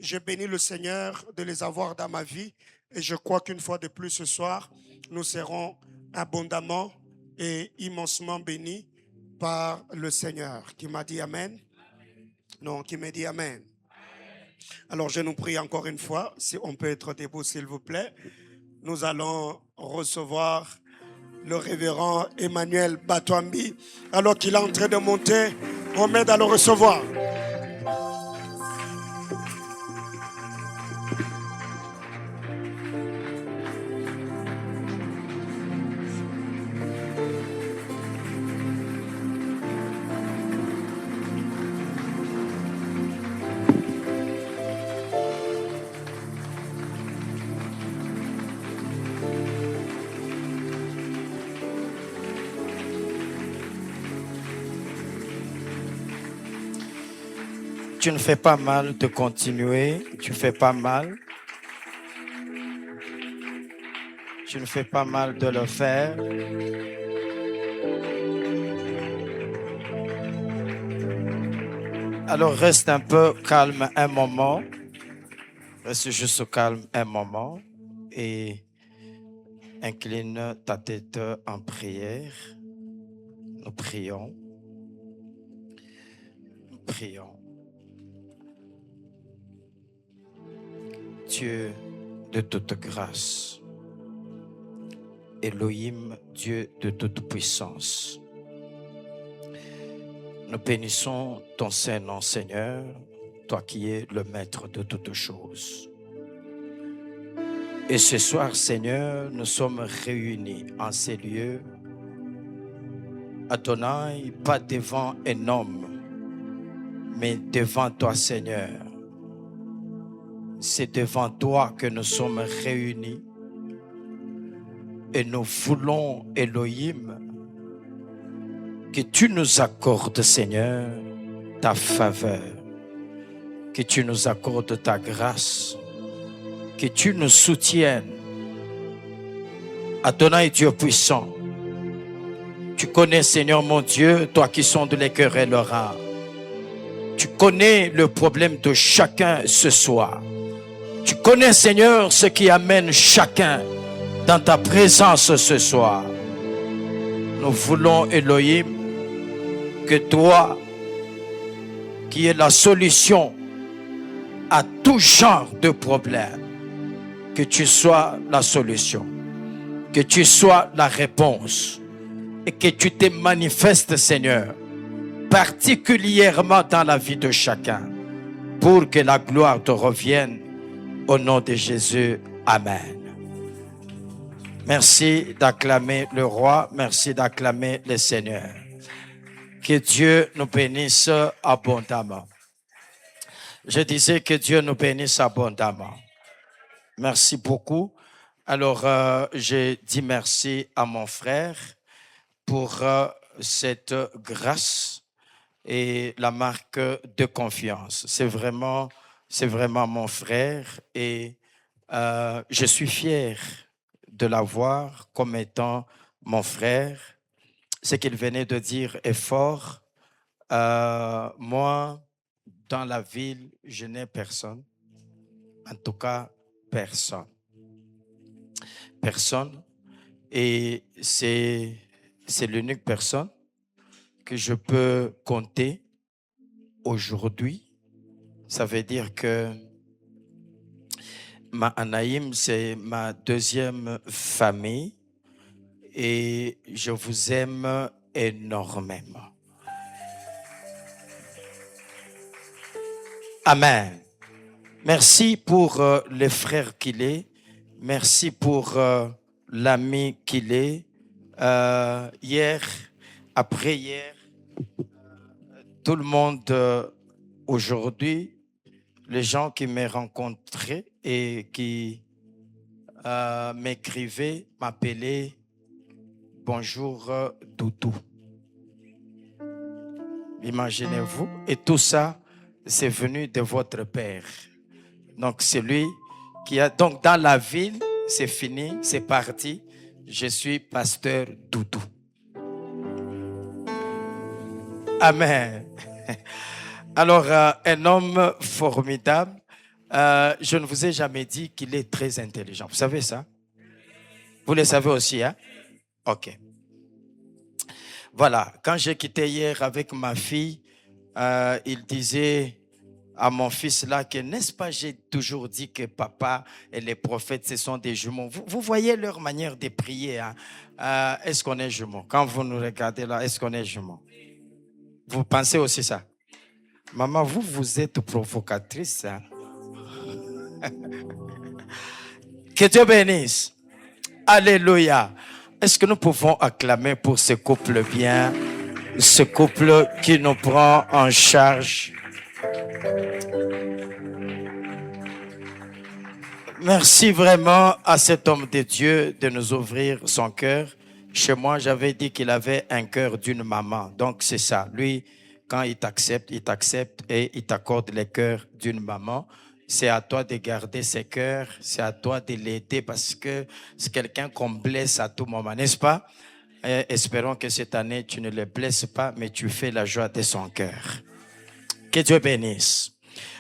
je bénis le Seigneur de les avoir dans ma vie. Et je crois qu'une fois de plus ce soir, nous serons abondamment et immensement bénis par le Seigneur. Qui m'a dit Amen? Non, qui m'a dit Amen. Alors je nous prie encore une fois, si on peut être debout s'il vous plaît. Nous allons recevoir le révérend Emmanuel Batouambi. Alors qu'il est en train de monter, on m'aide à le recevoir. Tu ne fais pas mal de continuer, tu fais pas mal. Tu ne fais pas mal de le faire. Alors reste un peu calme un moment. Reste juste au calme un moment et incline ta tête en prière. Nous prions. Nous prions. Dieu de toute grâce, Elohim, Dieu de toute puissance, nous bénissons ton Saint-Nom, Seigneur, toi qui es le maître de toutes choses. Et ce soir, Seigneur, nous sommes réunis en ces lieux, Adonai, pas devant un homme, mais devant toi, Seigneur. C'est devant toi que nous sommes réunis et nous voulons, Elohim, que tu nous accordes, Seigneur, ta faveur, que tu nous accordes ta grâce, que tu nous soutiennes. Adonai, Dieu puissant, tu connais, Seigneur mon Dieu, toi qui sondes les cœurs et le rare. Tu connais le problème de chacun ce soir. Tu connais, Seigneur, ce qui amène chacun dans ta présence ce soir. Nous voulons, Elohim, que toi, qui es la solution à tout genre de problème, que tu sois la solution, que tu sois la réponse et que tu te manifestes, Seigneur, particulièrement dans la vie de chacun, pour que la gloire te revienne. Au nom de Jésus, Amen. Merci d'acclamer le roi, merci d'acclamer le Seigneur. Que Dieu nous bénisse abondamment. Je disais que Dieu nous bénisse abondamment. Merci beaucoup. Alors, je dis merci à mon frère pour cette grâce et la marque de confiance. C'est vraiment mon frère et je suis fier de l'avoir comme étant mon frère. Ce qu'il venait de dire est fort. Moi, dans la ville, je n'ai personne. En tout cas, personne. Personne. Et c'est l'unique personne que je peux compter aujourd'hui. Ça veut dire que Mahanaïm, c'est ma deuxième famille et je vous aime énormément. Amen. Merci pour le frère qu'il est. Merci pour l'ami qu'il est. Hier, après-hier, tout le monde aujourd'hui, les gens qui m'ont rencontré et qui m'écrivaient, m'appelaient « Bonjour Doudou ». Imaginez-vous. Et tout ça, c'est venu de votre père. Donc, c'est lui qui a... Donc, dans la ville, c'est fini, c'est parti. Je suis pasteur Doudou. Amen. Alors, un homme formidable, Je ne vous ai jamais dit qu'il est très intelligent. Vous savez ça? Vous le savez aussi, hein? OK. Voilà, quand j'ai quitté hier avec ma fille, il disait à mon fils là que, n'est-ce pas, j'ai toujours dit que papa et les prophètes, ce sont des jumeaux. Vous voyez leur manière de prier. Hein? Est-ce qu'on est jumeaux? Quand vous nous regardez là, est-ce qu'on est jumeaux? Vous pensez aussi ça? Maman, vous êtes provocatrice. Hein? Que Dieu bénisse. Alléluia. Est-ce que nous pouvons acclamer pour ce couple bien, ce couple qui nous prend en charge? Merci vraiment à cet homme de Dieu de nous ouvrir son cœur. Chez moi, j'avais dit qu'il avait un cœur d'une maman. Donc, c'est ça. Lui, quand il t'accepte et il t'accorde le cœur d'une maman. C'est à toi de garder ses cœurs, c'est à toi de l'aider parce que c'est quelqu'un qu'on blesse à tout moment, n'est-ce pas? Et espérons que cette année, tu ne le blesses pas, mais tu fais la joie de son cœur. Que Dieu bénisse.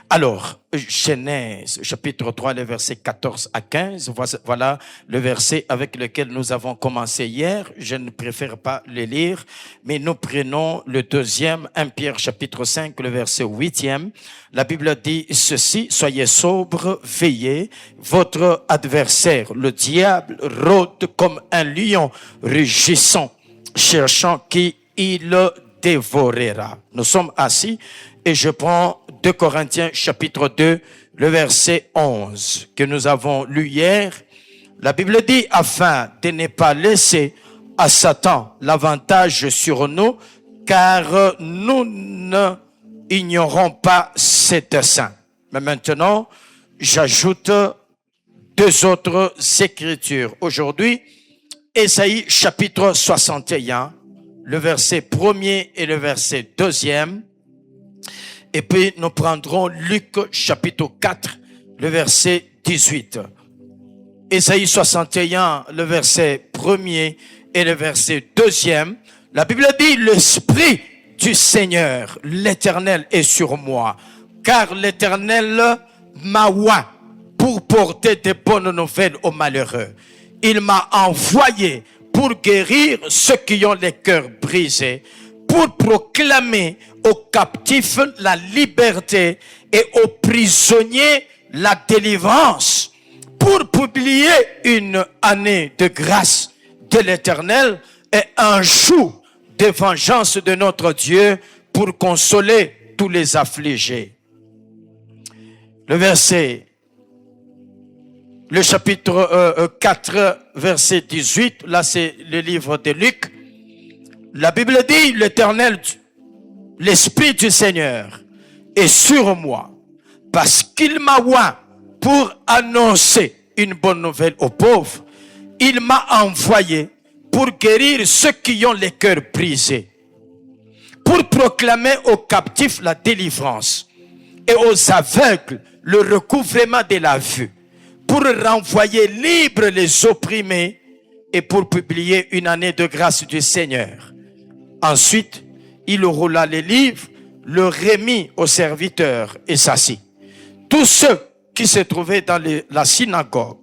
Alors, Genèse, chapitre 3, le verset 14 à 15, voilà le verset avec lequel nous avons commencé hier. Je ne préfère pas le lire, mais nous prenons le deuxième, 1 Pierre, chapitre 5, le verset 8e. La Bible dit ceci: soyez sobres, veillez, votre adversaire, le diable, rôde comme un lion rugissant, cherchant qui il dévorera. Nous sommes assis et je prends 2 Corinthiens chapitre 2, le verset 11 que nous avons lu hier. La Bible dit, afin de ne pas laisser à Satan l'avantage sur nous, car nous n'ignorons pas ses desseins. Mais maintenant, j'ajoute 2 autres écritures. Aujourd'hui, Ésaïe chapitre 61, le verset 1er et le verset 2e. Et puis nous prendrons Luc chapitre 4, le verset 18. Ésaïe 61, le verset 1er et le verset 2e. La Bible dit, l'Esprit du Seigneur, l'Éternel est sur moi, car l'Éternel m'a oint pour porter de bonnes nouvelles aux malheureux. Il m'a envoyé pour guérir ceux qui ont les cœurs brisés, pour proclamer aux captifs la liberté et aux prisonniers la délivrance, pour publier une année de grâce de l'Éternel et un jour de vengeance de notre Dieu pour consoler tous les affligés. Le chapitre 4, verset 18, là c'est le livre de Luc. La Bible dit, l'Éternel, l'Esprit du Seigneur est sur moi, parce qu'il m'a oint pour annoncer une bonne nouvelle aux pauvres. Il m'a envoyé pour guérir ceux qui ont les cœurs brisés, pour proclamer aux captifs la délivrance et aux aveugles le recouvrement de la vue, pour renvoyer libres les opprimés et pour publier une année de grâce du Seigneur. Ensuite, il roula les livres, le remit aux serviteurs et s'assit. Tous ceux qui se trouvaient dans la synagogue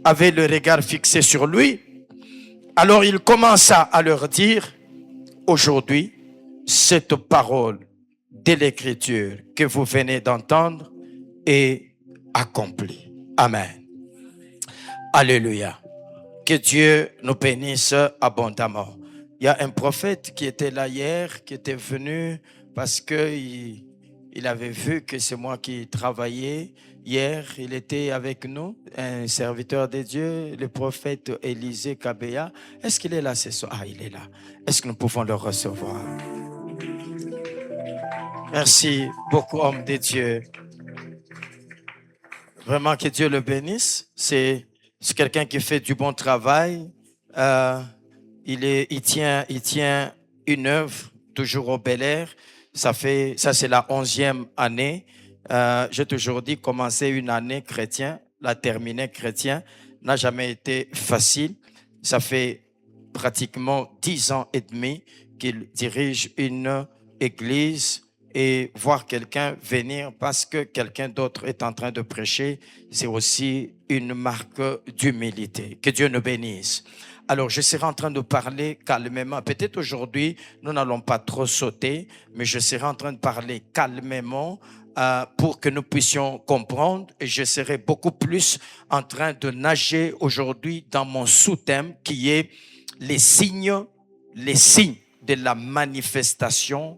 avaient le regard fixé sur lui. Alors il commença à leur dire, aujourd'hui, cette parole de l'Écriture que vous venez d'entendre est accomplie. Amen. Alléluia. Que Dieu nous bénisse abondamment. Il y a un prophète qui était là hier, qui était venu parce qu'il avait vu que c'est moi qui travaillais. Hier, il était avec nous, un serviteur de Dieu, le prophète Élisée Kabea. Est-ce qu'il est là ce soir? Ah, il est là. Est-ce que nous pouvons le recevoir? Merci beaucoup, homme de Dieu. Vraiment que Dieu le bénisse. C'est quelqu'un qui fait du bon travail. Il tient une œuvre toujours au Bel-Air. Ça c'est la 11e année. J'ai toujours dit, commencer une année chrétien, la terminer chrétien, n'a jamais été facile. Ça fait pratiquement 10 ans et demi qu'il dirige une église et voir quelqu'un venir parce que quelqu'un d'autre est en train de prêcher, c'est aussi une marque d'humilité. Que Dieu nous bénisse. Alors, je serai en train de parler calmement. Peut-être aujourd'hui, nous n'allons pas trop sauter, mais je serai en train de parler calmement pour que nous puissions comprendre. Et je serai beaucoup plus en train de nager aujourd'hui dans mon sous-thème qui est les signes de la manifestation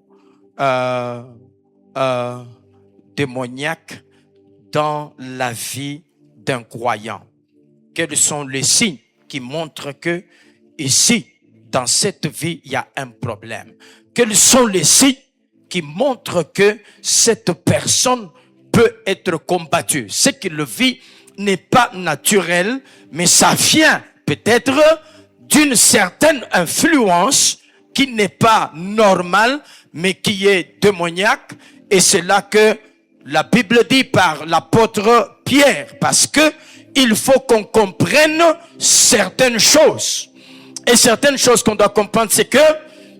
démoniaque dans la vie d'un croyant. Quels sont les signes qui montrent que ici, dans cette vie, il y a un problème? Quels sont les signes qui montrent que cette personne peut être combattue? Ce qu'il vit n'est pas naturel, mais ça vient peut-être d'une certaine influence qui n'est pas normale, mais qui est démoniaque. Et c'est là que la Bible dit par l'apôtre Pierre, parce que il faut qu'on comprenne certaines choses. Et certaines choses qu'on doit comprendre, c'est que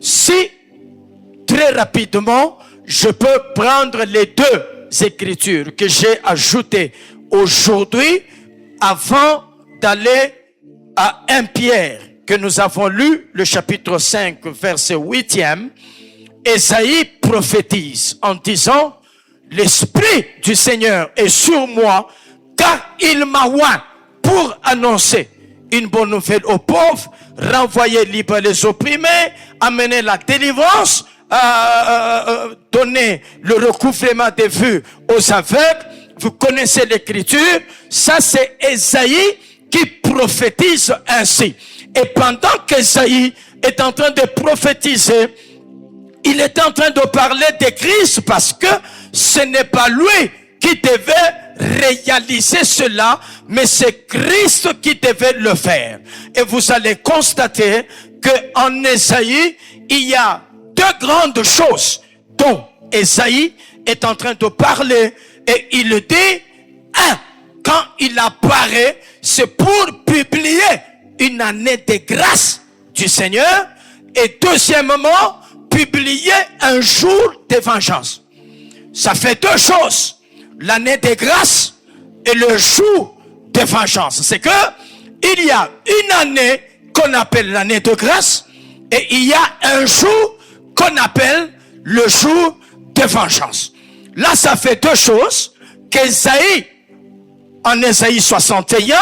si, très rapidement, je peux prendre les deux écritures que j'ai ajoutées aujourd'hui avant d'aller à 1 Pierre, que nous avons lu, le chapitre 5, verset 8e, Ésaïe prophétise en disant, l'Esprit du Seigneur est sur moi, car il m'a oint pour annoncer une bonne nouvelle aux pauvres, renvoyer libre les opprimés, amener la délivrance, donner le recouvrement des vues aux aveugles. Vous connaissez l'écriture, ça c'est Ésaïe qui prophétise ainsi. Et pendant qu'Ésaïe est en train de prophétiser, il est en train de parler de Christ parce que ce n'est pas lui qui devait réaliser cela, mais c'est Christ qui devait le faire. Et vous allez constater qu'en Ésaïe, il y a deux grandes choses dont Ésaïe est en train de parler. Et il dit, quand il apparaît, c'est pour publier une année de grâce du Seigneur. Et deuxièmement, publier un jour de vengeance. Ça fait deux choses. L'année de grâce et le jour de vengeance. C'est que il y a une année qu'on appelle l'année de grâce et il y a un jour qu'on appelle le jour de vengeance. Là, ça fait deux choses qu'Ésaïe, en Ésaïe 61,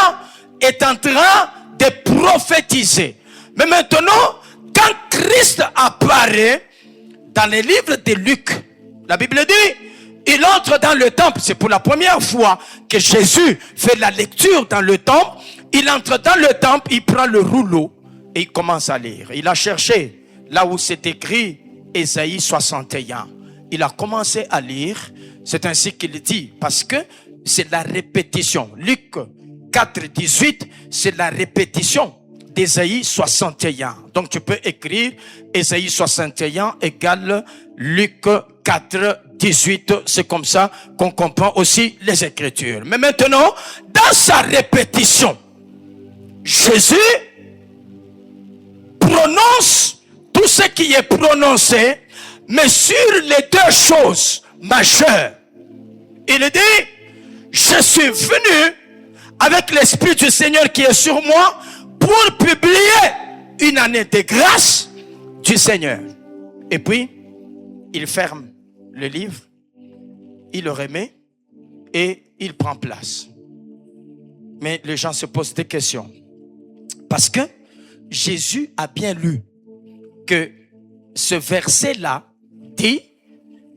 est en train de prophétiser. Mais maintenant, quand Christ apparaît dans les livres de Luc, la Bible dit, il entre dans le temple. C'est pour la première fois que Jésus fait la lecture dans le temple. Il entre dans le temple, il prend le rouleau et il commence à lire. Il a cherché là où c'est écrit Ésaïe 61. Il a commencé à lire. C'est ainsi qu'il dit, parce que c'est la répétition. Luc 4, 18, c'est la répétition d'Ésaïe 61. Donc tu peux écrire Ésaïe 61 égale Luc 4, 18. C'est comme ça qu'on comprend aussi les Écritures. Mais maintenant, dans sa répétition, Jésus prononce tout ce qui est prononcé, mais sur les deux choses majeures. Il dit, je suis venu avec l'Esprit du Seigneur qui est sur moi pour publier une année de grâce du Seigneur. Et puis, il ferme le livre, il le remet et il prend place. Mais les gens se posent des questions. Parce que Jésus a bien lu que ce verset-là dit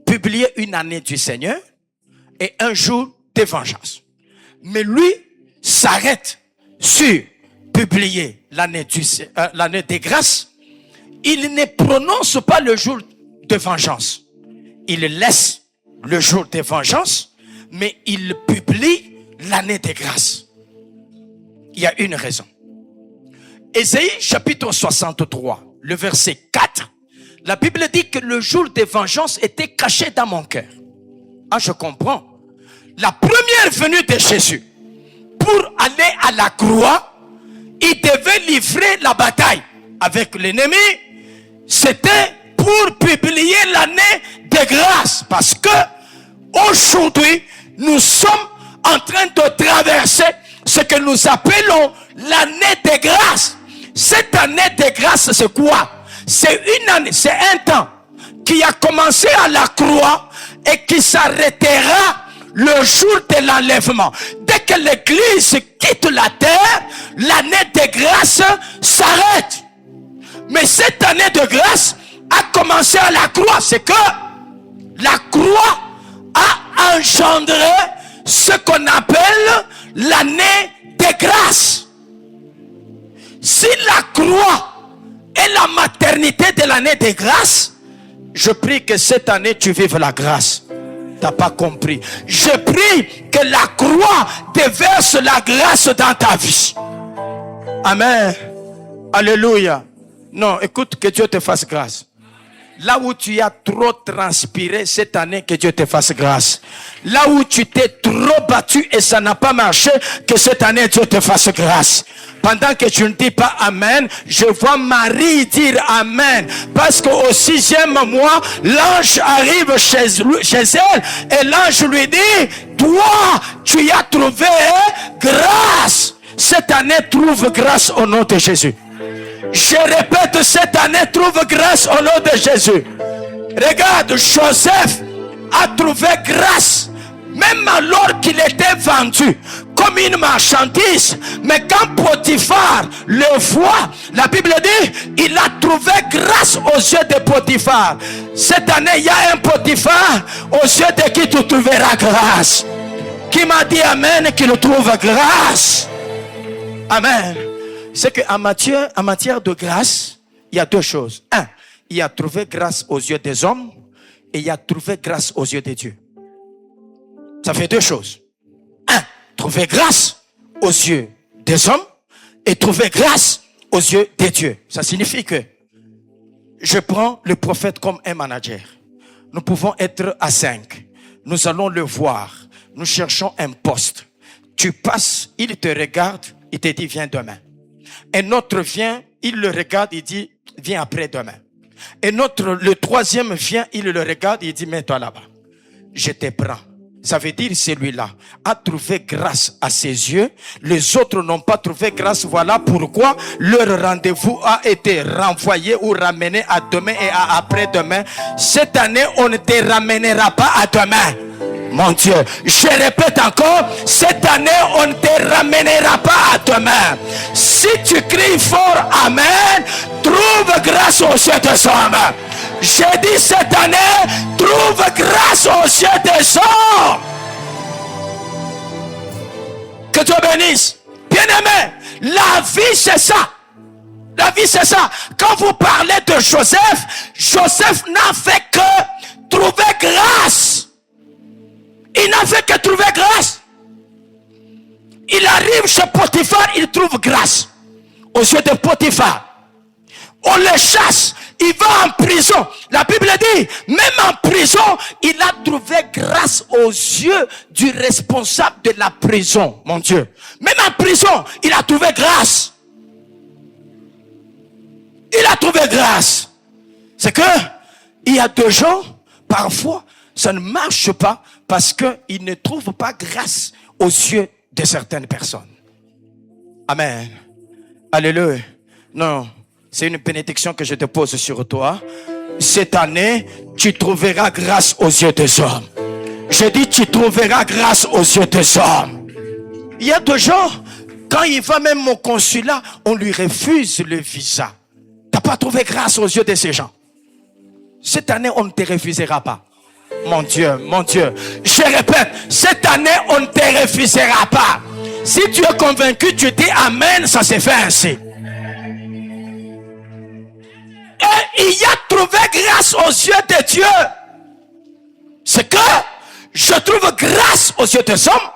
publier une année du Seigneur et un jour de vengeance. Mais lui s'arrête sur publier l'année des grâces. Il ne prononce pas le jour de vengeance. Il laisse le jour de vengeance, mais il publie l'année des grâces. Il y a une raison. Ésaïe chapitre 63, le verset 4. La Bible dit que le jour de vengeance était caché dans mon cœur. Ah, je comprends. La première venue de Jésus, pour aller à la croix, il devait livrer la bataille avec l'ennemi. C'était pour publier l'année de grâce. Parce que aujourd'hui, nous sommes en train de traverser ce que nous appelons l'année des grâces. Cette année des grâces, c'est quoi? C'est une année, c'est un temps qui a commencé à la croix et qui s'arrêtera le jour de l'enlèvement. Dès que l'église quitte la terre, l'année des grâces s'arrête. Mais cette année de grâce a commencé à la croix. C'est que la croix a engendré ce qu'on appelle l'année des grâces. Si la croix est la maternité de l'année des grâces, je prie que cette année tu vives la grâce. T'as pas compris. Je prie que la croix déverse la grâce dans ta vie. Amen. Alléluia. Non, écoute, que Dieu te fasse grâce. Là où tu as trop transpiré cette année, que Dieu te fasse grâce. Là où tu t'es trop battu et ça n'a pas marché, que cette année Dieu te fasse grâce. Pendant que tu ne dis pas Amen, je vois Marie dire Amen. Parce qu'au 6e mois, l'ange arrive chez elle et l'ange lui dit, toi, tu as trouvé grâce. Cette année, trouve grâce au nom de Jésus. Je répète, cette année, trouve grâce au nom de Jésus. Regarde, Joseph a trouvé grâce, même alors qu'il était vendu comme une marchandise. Mais quand Potiphar le voit, la Bible dit, il a trouvé grâce aux yeux de Potiphar. Cette année, il y a un Potiphar aux yeux de qui tu trouveras grâce. Qui m'a dit Amen, qu'il trouve grâce. Amen. C'est qu'en matière de grâce, il y a deux choses. Un, il a trouvé grâce aux yeux des hommes et il a trouvé grâce aux yeux de Dieu. Ça fait deux choses. Un, trouver grâce aux yeux des hommes et trouver grâce aux yeux de Dieu. Ça signifie que je prends le prophète comme un manager. Nous pouvons être à 5. Nous allons le voir. Nous cherchons un poste. Tu passes, il te regarde, il te dit viens demain. Un autre vient, il le regarde, il dit viens après-demain. Un autre, le troisième vient, il le regarde, il dit mets-toi là-bas. Je te prends. Ça veut dire celui-là a trouvé grâce à ses yeux. Les autres n'ont pas trouvé grâce. Voilà pourquoi leur rendez-vous a été renvoyé ou ramené à demain et à après-demain. Cette année, on ne te ramènera pas à demain. Mon Dieu, je répète encore, cette année, on ne te ramènera pas à demain. Si tu cries fort Amen, trouve grâce aux yeux des hommes. J'ai dit cette année, trouve grâce aux yeux des hommes. Que Dieu bénisse. Bien-aimé, la vie c'est ça. La vie c'est ça. Quand vous parlez de Joseph, Joseph n'a fait que trouver grâce. Il n'a fait que trouver grâce. Il arrive chez Potiphar, il trouve grâce aux yeux de Potiphar. On le chasse, il va en prison. La Bible dit, même en prison, il a trouvé grâce aux yeux du responsable de la prison, mon Dieu. Même en prison, il a trouvé grâce. Il a trouvé grâce. C'est que, il y a des gens, parfois, ça ne marche pas parce qu'ils ne trouvent pas grâce aux yeux de certaines personnes. Amen. Alléluia. Non, c'est une bénédiction que je te pose sur toi. Cette année, tu trouveras grâce aux yeux des hommes. Je dis, tu trouveras grâce aux yeux des hommes. Il y a des gens, quand il va même au consulat, on lui refuse le visa. Tu n'as pas trouvé grâce aux yeux de ces gens. Cette année, on ne te refusera pas. Mon Dieu, mon Dieu. Je répète, cette année, on ne te refusera pas. Si tu es convaincu, tu dis Amen, ça s'est fait ainsi. Et il y a trouvé grâce aux yeux de Dieu. C'est que je trouve grâce aux yeux des hommes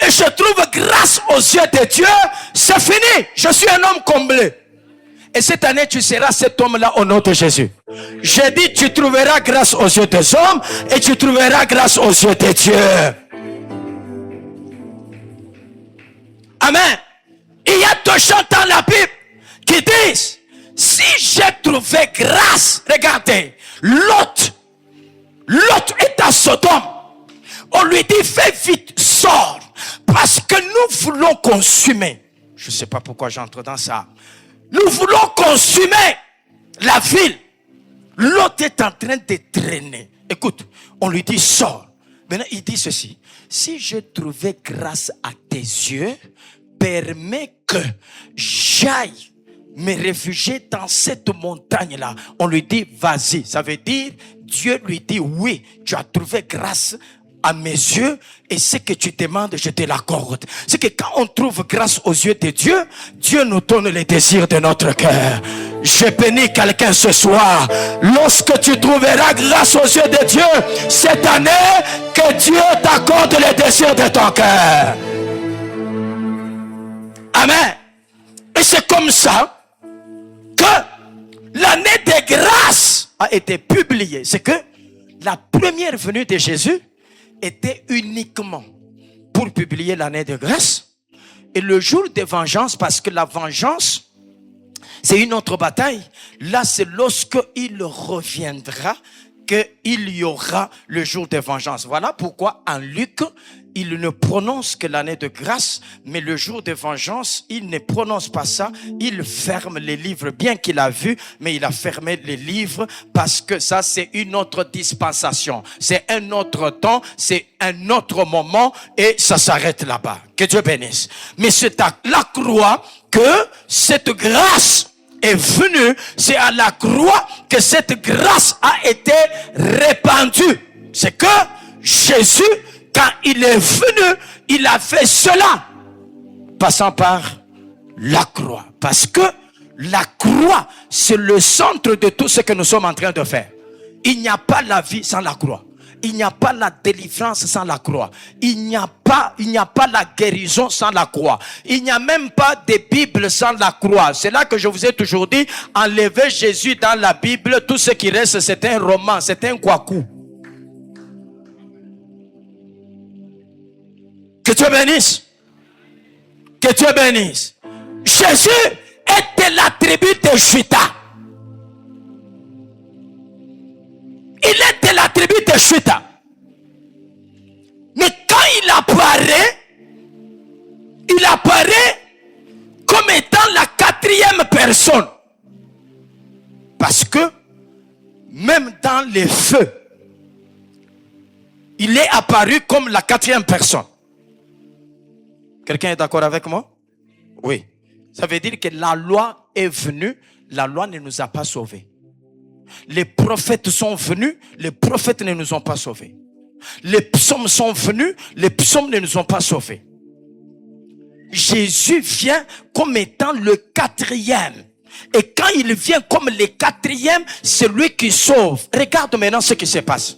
et je trouve grâce aux yeux de Dieu. C'est fini. Je suis un homme comblé. Et cette année, tu seras cet homme-là au nom de Jésus. J'ai dit, tu trouveras grâce aux yeux des hommes et tu trouveras grâce aux yeux de Dieu. Amen. Il y a deux gens dans la Bible qui disent, si j'ai trouvé grâce, regardez, Lot L'autre est à Sodome. On lui dit, fais vite, sors. Parce que nous voulons consumer. Je ne sais pas pourquoi j'entre dans ça. Nous voulons consumer la ville. L'autre est en train de traîner. Écoute, on lui dit, sors. Maintenant, il dit ceci. Si j'ai trouvé grâce à tes yeux, permets que j'aille me réfugier dans cette montagne-là. On lui dit, vas-y. Ça veut dire, Dieu lui dit, oui, tu as trouvé grâce à mes yeux et ce que tu demandes, je te l'accorde. C'est que quand on trouve grâce aux yeux de Dieu, Dieu nous donne les désirs de notre cœur. Je bénis quelqu'un ce soir. Lorsque tu trouveras grâce aux yeux de Dieu, cette année, que Dieu t'accorde les désirs de ton cœur. Amen. Et c'est comme ça que l'année de grâce a été publiée. C'est que la première venue de Jésus était uniquement pour publier l'année de grâce. Et le jour de vengeance, parce que la vengeance, c'est une autre bataille. Là, c'est lorsque il reviendra qu'il y aura le jour de vengeance. Voilà pourquoi en Luc, il ne prononce que l'année de grâce, mais le jour de vengeance, il ne prononce pas ça. Il ferme les livres, bien qu'il a vu, mais il a fermé les livres parce que ça, c'est une autre dispensation. C'est un autre temps, c'est un autre moment et ça s'arrête là-bas. Que Dieu bénisse. Mais c'est à la croix que cette grâce est venue. C'est à la croix que cette grâce a été répandue. C'est que Jésus, quand il est venu, il a fait cela, passant par la croix. Parce que la croix, c'est le centre de tout ce que nous sommes en train de faire. Il n'y a pas la vie sans la croix. Il n'y a pas la délivrance sans la croix. Il n'y a pas la guérison sans la croix. Il n'y a même pas de Bible sans la croix. C'est là que je vous ai toujours dit, enlevez Jésus dans la Bible, tout ce qui reste, c'est un roman, c'est un kwaku. Que Dieu bénisse. Que Dieu bénisse. Jésus est de la tribu de Juda. Il est de la tribu de Juda. Mais quand il apparaît comme étant la quatrième personne. Parce que même dans les feux, il est apparu comme la quatrième personne. Quelqu'un est d'accord avec moi? Oui. Ça veut dire que la loi est venue, la loi ne nous a pas sauvés. Les prophètes sont venus, les prophètes ne nous ont pas sauvés. Les psaumes sont venus, les psaumes ne nous ont pas sauvés. Jésus vient comme étant le quatrième. Et quand il vient comme le quatrième, c'est lui qui sauve. Regarde maintenant ce qui se passe.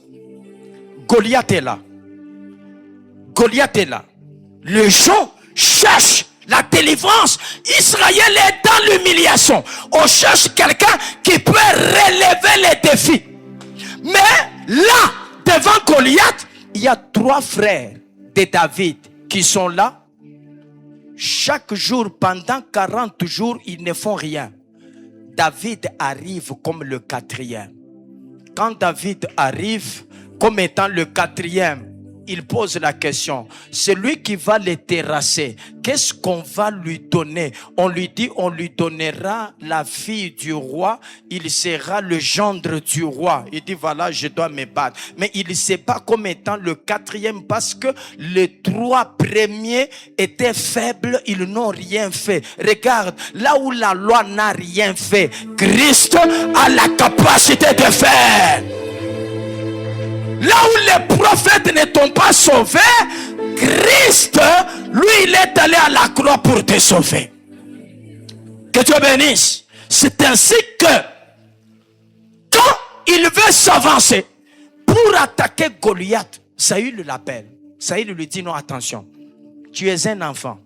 Goliath est là. Goliath est là. Les gens cherchent la délivrance. Israël est dans l'humiliation. On cherche quelqu'un qui peut relever les défis. Mais là, devant Goliath, il y a 3 frères de David qui sont là. Chaque jour, pendant 40 jours, ils ne font rien. David arrive comme le quatrième. Quand David arrive comme étant le quatrième, il pose la question, celui qui va les terrasser, qu'est-ce qu'on va lui donner? On lui dit, on lui donnera la fille du roi, il sera le gendre du roi. Il dit, voilà, je dois me battre. Mais il ne sait pas comme étant le quatrième parce que les 3 premiers étaient faibles, ils n'ont rien fait. Regarde, là où la loi n'a rien fait, Christ a la capacité de faire. Là où les prophètes ne t'ont pas sauvé, Christ, lui, il est allé à la croix pour te sauver. Que Dieu bénisse. C'est ainsi que, quand il veut s'avancer pour attaquer Goliath, Saül l'appelle. Saül lui dit, non, attention, tu es un enfant.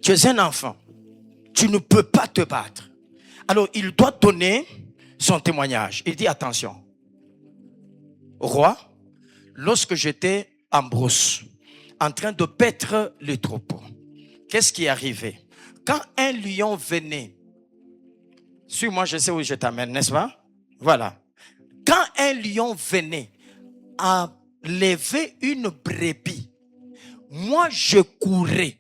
Tu es un enfant. Tu ne peux pas te battre. Alors, il doit donner son témoignage. Il dit, attention. Roi, lorsque j'étais en brousse, en train de paître les troupeaux, qu'est-ce qui est arrivé? Quand un lion venait, suis-moi, je sais où je t'amène, n'est-ce pas? Voilà. Quand quand un lion venait enlever une brebis, moi je courais,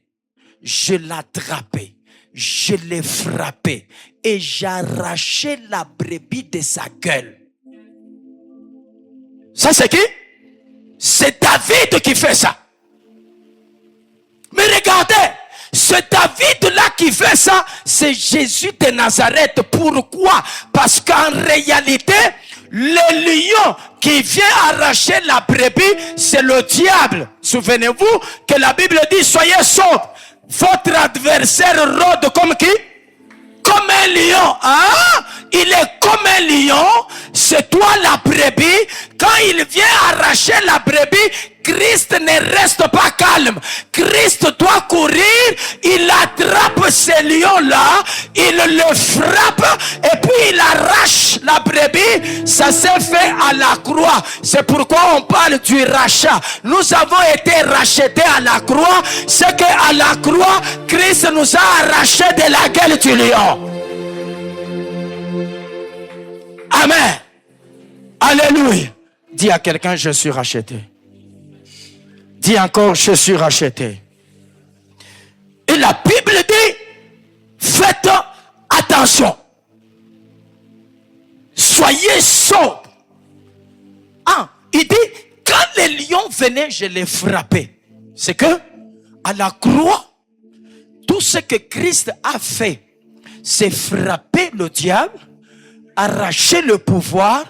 je l'attrapais, je l'ai frappé et j'arrachais la brebis de sa gueule. Ça c'est qui? C'est David qui fait ça. Mais regardez, ce David-là qui fait ça, c'est Jésus de Nazareth. Pourquoi? Parce qu'en réalité, le lion qui vient arracher la brebis, c'est le diable. Souvenez-vous que la Bible dit, soyez sobres. Votre adversaire rôde comme qui? Comme un lion. Hein? Il est comme un lion. C'est toi la brebis. Quand il vient arracher la brebis, Christ ne reste pas calme. Christ doit courir. Il attrape ce lion-là. Il le frappe. Et puis il arrache la brebis. Ça s'est fait à la croix. C'est pourquoi on parle du rachat. Nous avons été rachetés à la croix. C'est qu'à la croix, Christ nous a arrachés de la gueule du lion. Amen. Alléluia. Dis à quelqu'un, je suis racheté. Dis encore, je suis racheté. Et la Bible dit, faites attention. Soyez sobres. Ah, il dit, quand les lions venaient, je les frappais. C'est que, à la croix, tout ce que Christ a fait, c'est frapper le diable, arracher le pouvoir,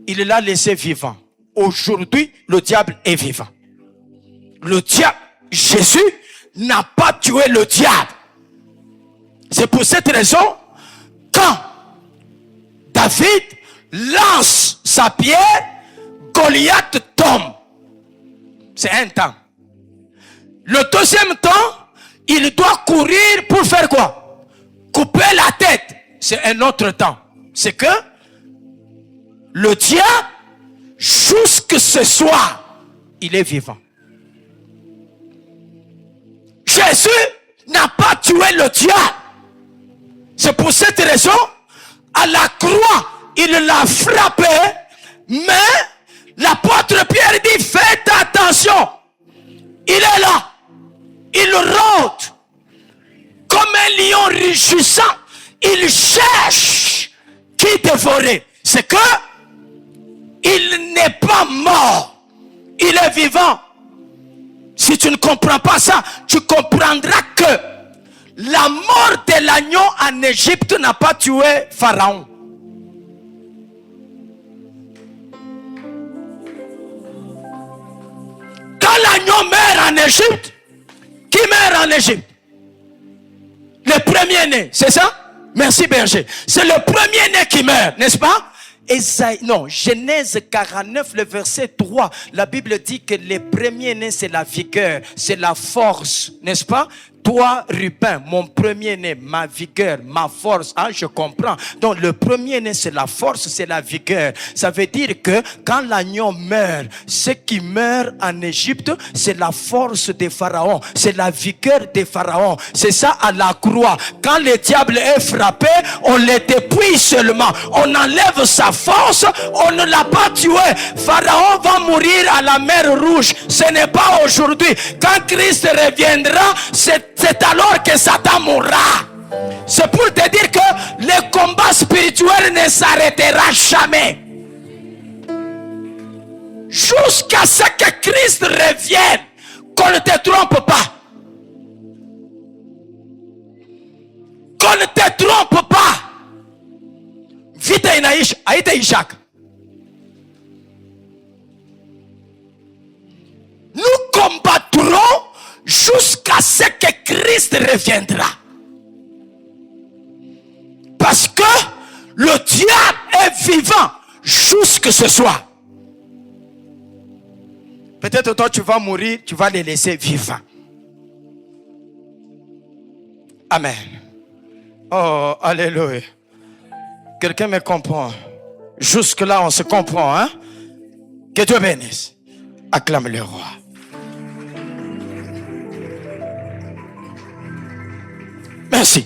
il l'a laissé vivant. Aujourd'hui, le diable est vivant. Le diable, Jésus n'a pas tué le diable. C'est pour cette raison, quand David lance sa pierre, Goliath tombe. C'est un temps. Le deuxième temps, il doit courir pour faire quoi? Couper la tête. C'est un autre temps. C'est que le diable, jusque ce soir, il est vivant. Jésus n'a pas tué le diable. C'est pour cette raison, à la croix, il l'a frappé, mais l'apôtre Pierre dit, faites attention. Il est là. Il rôde comme un lion rugissant. Il cherche qui dévorer. C'est que il n'est pas mort. Il est vivant. Si tu ne comprends pas ça, tu comprendras que la mort de l'agneau en Égypte n'a pas tué Pharaon. Quand l'agneau meurt en Égypte, qui meurt en Égypte? Le premier-né, c'est ça? Merci berger. C'est le premier-né qui meurt, n'est-ce pas? Genèse 49, le verset 3, la Bible dit que les premiers-nés, c'est la vigueur, c'est la force, n'est-ce pas? Toi, Rubin, mon premier-né, ma vigueur, ma force, ah, je comprends. Donc, le premier-né, c'est la force, c'est la vigueur. Ça veut dire que quand l'agneau meurt, ce qui meurt en Égypte, c'est la force des pharaons, c'est la vigueur des pharaons. C'est ça à la croix. Quand le diable est frappé, on le dépouille seulement. On enlève sa force, on ne l'a pas tué. Pharaon va mourir à la mer Rouge. Ce n'est pas aujourd'hui. Quand Christ reviendra, c'est alors que Satan mourra. C'est pour te dire que le combat spirituel ne s'arrêtera jamais. Jusqu'à ce que Christ revienne. Qu'on ne te trompe pas. Qu'on ne te trompe pas. Vite Aïta Ishak. Nous combattrons jusqu'à ce que Christ reviendra. Parce que le diable est vivant jusque ce soir. Peut-être toi tu vas mourir, tu vas les laisser vivants. Amen. Oh, alléluia. Quelqu'un me comprend? Jusque là on se comprend, hein? Que Dieu bénisse. Acclame le roi. Merci.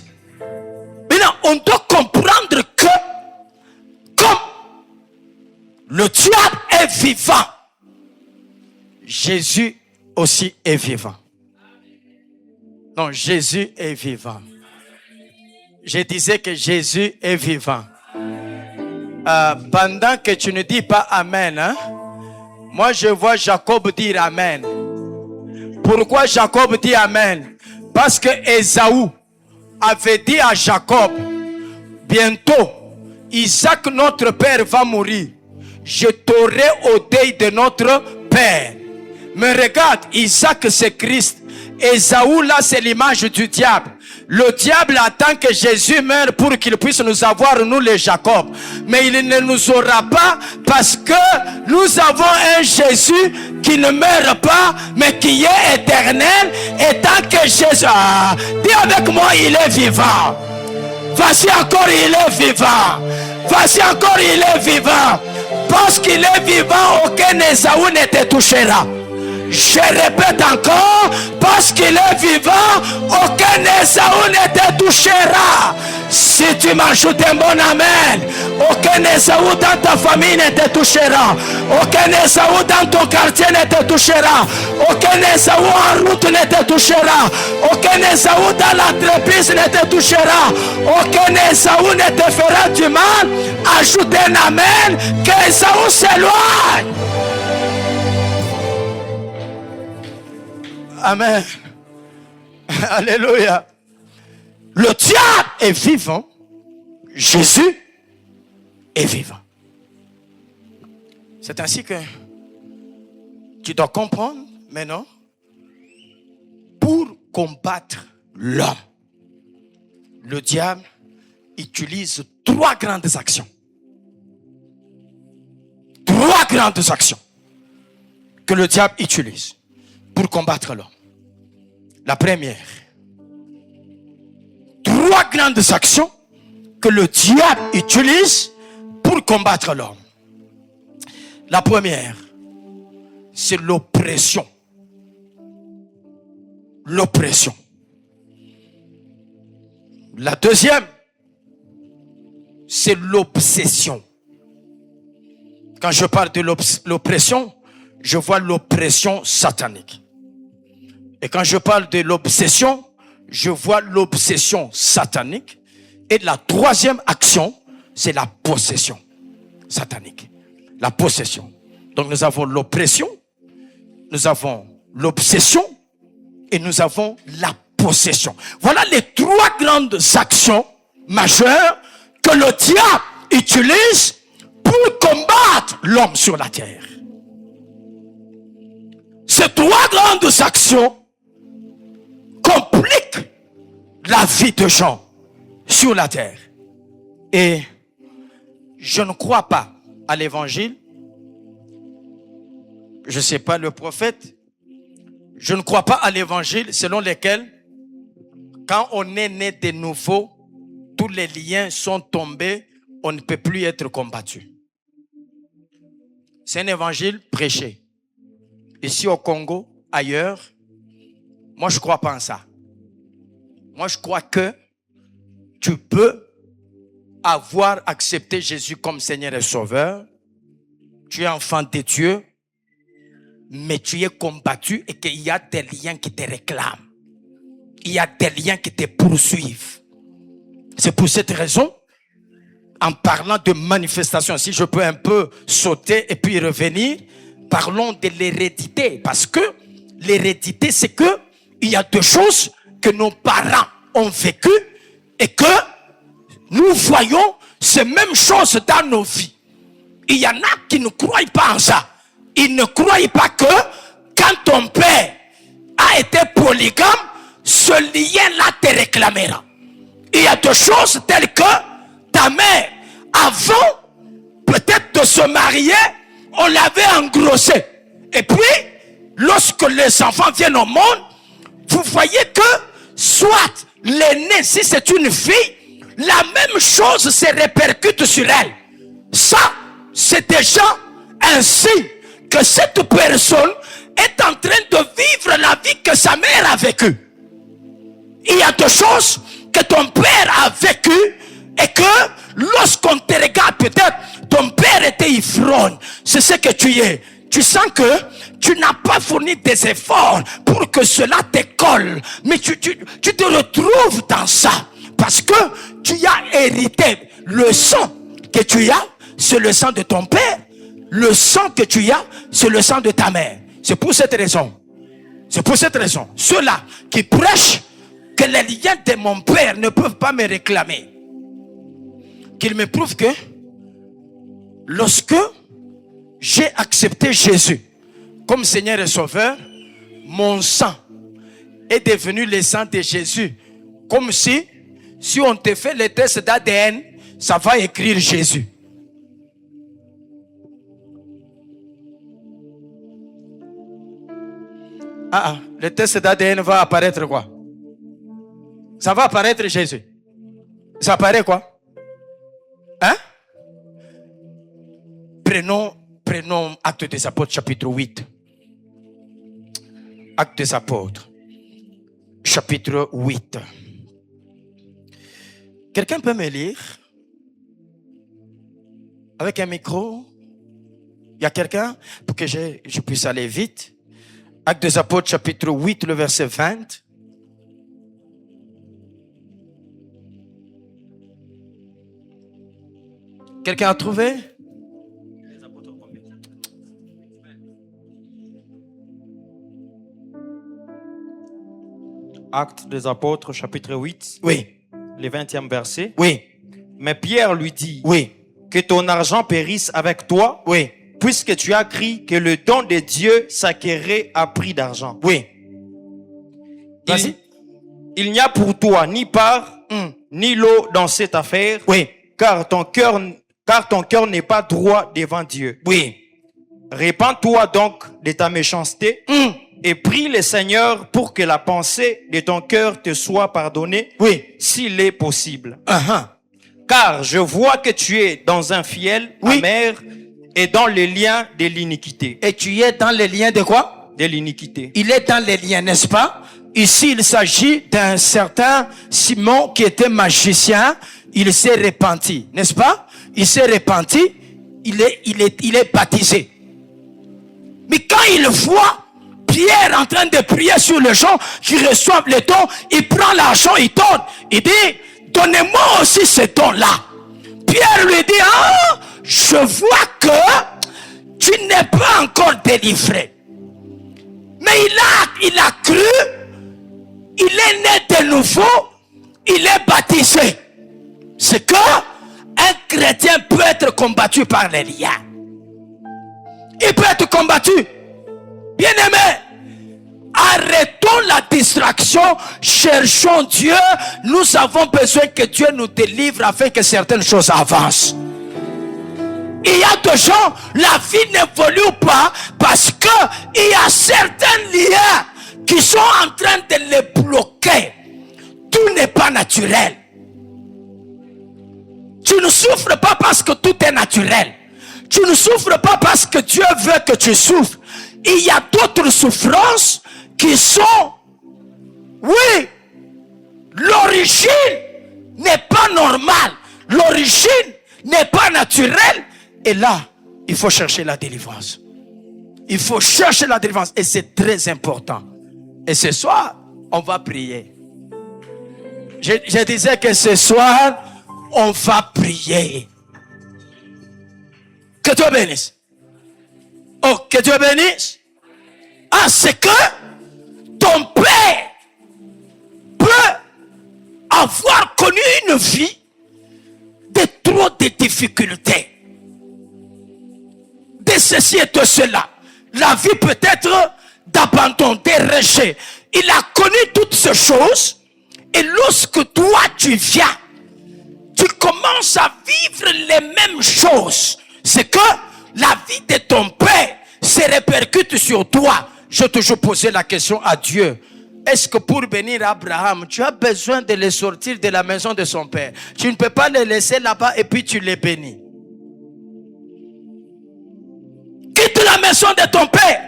Maintenant, on doit comprendre que comme Le diable est vivant. Jésus aussi est vivant. Non, Jésus est vivant. Je disais que Jésus est vivant. Pendant que tu ne dis pas Amen, hein, moi je vois Jacob dire Amen. Pourquoi Jacob dit Amen? Parce que Ésaü avait dit à Jacob, bientôt, Isaac notre père va mourir. Je t'aurai au deuil de notre père. Mais regarde, Isaac c'est Christ. Ésaü là c'est l'image du diable. Le diable attend que Jésus meure pour qu'il puisse nous avoir, nous les Jacob. Mais il ne nous aura pas parce que nous avons un Jésus qui ne meurt pas, mais qui est éternel. Et tant que Jésus... dis avec moi, il est vivant. Voici encore, il est vivant. Voici encore, il est vivant. Parce qu'il est vivant, aucun Ésaü ne te touchera. Je répète encore, parce qu'il est vivant, aucun Ésaü ne te touchera. Si tu m'ajoutes un bon amen, aucun Ésaü dans ta famille ne te touchera. Aucun Ésaü dans ton quartier ne te touchera. Aucun Ésaü en route ne te touchera. Aucun Ésaü dans l'entreprise ne te touchera. Aucun Ésaü ne te fera du mal. Ajoute un amen, que Ésaü s'éloigne. Amen. Alléluia. Le diable est vivant. Jésus est vivant. C'est ainsi que tu dois comprendre maintenant. Pour combattre l'homme, le diable utilise 3 grandes actions. 3 grandes actions que le diable utilise pour combattre l'homme. La première, 3 grandes actions que le diable utilise pour combattre l'homme. La première, c'est l'oppression. L'oppression. La deuxième, c'est l'obsession. Quand je parle de l'oppression, je vois l'oppression satanique. Et quand je parle de l'obsession, je vois l'obsession satanique. Et la troisième action, c'est la possession satanique. La possession. Donc nous avons l'oppression, nous avons l'obsession et nous avons la possession. Voilà les 3 grandes actions majeures que le diable utilise pour combattre l'homme sur la terre. Ces 3 grandes actions compliquent la vie de gens sur la terre. Et je ne crois pas à l'évangile. Je ne sais pas le prophète. Je ne crois pas à l'évangile selon lequel quand on est né de nouveau, tous les liens sont tombés, on ne peut plus être combattu. C'est un évangile prêché. Ici au Congo, ailleurs, moi je ne crois pas en ça. Moi je crois que tu peux avoir accepté Jésus comme Seigneur et Sauveur. Tu es enfant de Dieu, mais tu es combattu et qu'il y a des liens qui te réclament. Il y a des liens qui te poursuivent. C'est pour cette raison, en parlant de manifestation, si je peux un peu sauter et puis revenir, parlons de l'hérédité. Parce que l'hérédité, c'est que il y a 2 choses que nos parents ont vécues et que nous voyons ces mêmes choses dans nos vies. Il y en a qui ne croient pas en ça. Ils ne croient pas que quand ton père a été polygame, ce lien-là te réclamera. Il y a 2 choses telles que ta mère, avant peut-être de se marier, on l'avait engrossé. Et puis, lorsque les enfants viennent au monde, vous voyez que soit l'aîné, si c'est une fille, la même chose se répercute sur elle. Ça, c'est déjà un signe que cette personne est en train de vivre la vie que sa mère a vécue. Il y a 2 choses que ton père a vécues et que lorsqu'on te regarde peut-être, ton père père était ivrogne. C'est ce que tu es. Tu sens que tu n'as pas fourni des efforts pour que cela te colle. Mais tu te retrouves dans ça. Parce que tu as hérité. Le sang que tu as, c'est le sang de ton père. Le sang que tu as, c'est le sang de ta mère. C'est pour cette raison. C'est pour cette raison. Ceux-là qui prêchent que les liens de mon père ne peuvent pas me réclamer. Qu'ils me prouvent que lorsque j'ai accepté Jésus comme Seigneur et Sauveur, mon sang est devenu le sang de Jésus. Comme si on te fait le test d'ADN, ça va écrire Jésus. Le test d'ADN va apparaître quoi? Ça va apparaître Jésus. Ça apparaît quoi? Hein? Prenons Actes des Apôtres chapitre 8. Actes des Apôtres chapitre 8. Quelqu'un peut me lire? Avec un micro? Il y a quelqu'un pour que je puisse aller vite? Actes des Apôtres chapitre 8, le verset 20. Quelqu'un a trouvé? Actes des Apôtres, chapitre 8. Oui. Le 20e verset. Oui. Mais Pierre lui dit, oui, que ton argent périsse avec toi, oui, puisque tu as crié que le don de Dieu s'acquérait à prix d'argent. Oui. Il n'y a pour toi ni part, ni lot dans cette affaire, oui, car ton cœur n'est pas droit devant Dieu. Oui. Répands-toi donc de ta méchanceté et prie le Seigneur pour que la pensée de ton cœur te soit pardonnée, oui, s'il est possible. Uh-huh. Car je vois que tu es dans un fiel amer et dans les liens de l'iniquité. Et tu es dans les liens de quoi? De l'iniquité. Il est dans les liens, n'est-ce pas? Ici, il s'agit d'un certain Simon qui était magicien. Il s'est repenti, n'est-ce pas? Il s'est repenti. Il est baptisé. Mais quand il voit Pierre en train de prier sur les gens qui reçoivent les dons, il prend l'argent, il donne. Il dit, donnez-moi aussi ce don-là. Pierre lui dit, je vois que tu n'es pas encore délivré. Mais il a cru, il est né de nouveau, il est baptisé. C'est que un chrétien peut être combattu par les liens. Il peut être combattu. Bien-aimé, arrêtons la distraction, cherchons Dieu. Nous avons besoin que Dieu nous délivre afin que certaines choses avancent. Il y a des gens, la vie n'évolue pas parce qu'il y a certains liens qui sont en train de les bloquer. Tout n'est pas naturel. Tu ne souffres pas parce que tout est naturel. Tu ne souffres pas parce que Dieu veut que tu souffres. Il y a d'autres souffrances qui sont, oui, l'origine n'est pas normale. L'origine n'est pas naturelle. Et là, il faut chercher la délivrance. Il faut chercher la délivrance. Et c'est très important. Et ce soir, on va prier. Je disais que ce soir, on va prier. Que Dieu bénisse. Oh, que Dieu bénisse. C'est que ton père peut avoir connu une vie de trop de difficultés. De ceci et de cela. La vie peut être d'abandon, de rejet. Il a connu toutes ces choses. Et lorsque toi tu viens, tu commences à vivre les mêmes choses. C'est que la vie de ton père se répercute sur toi. Je toujours posé la question à Dieu. Est-ce que pour bénir Abraham, tu as besoin de le sortir de la maison de son père? Tu ne peux pas le laisser là-bas et puis tu les bénis. Quitte la maison de ton père.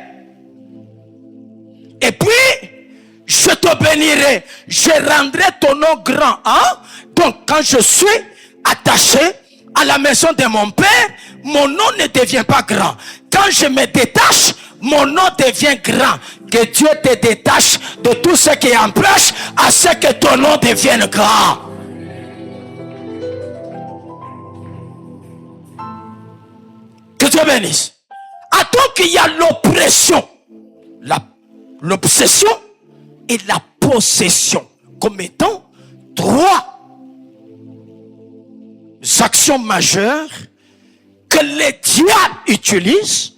Et puis, je te bénirai. Je rendrai ton nom grand. Donc, quand je suis attaché à la maison de mon père, mon nom ne devient pas grand. Quand je me détache, mon nom devient grand. Que Dieu te détache de tout ce qui empêche à ce que ton nom devienne grand. Que Dieu bénisse. Attends qu'il y a l'oppression, l'obsession et la possession comme étant trois actions majeures que les diables utilisent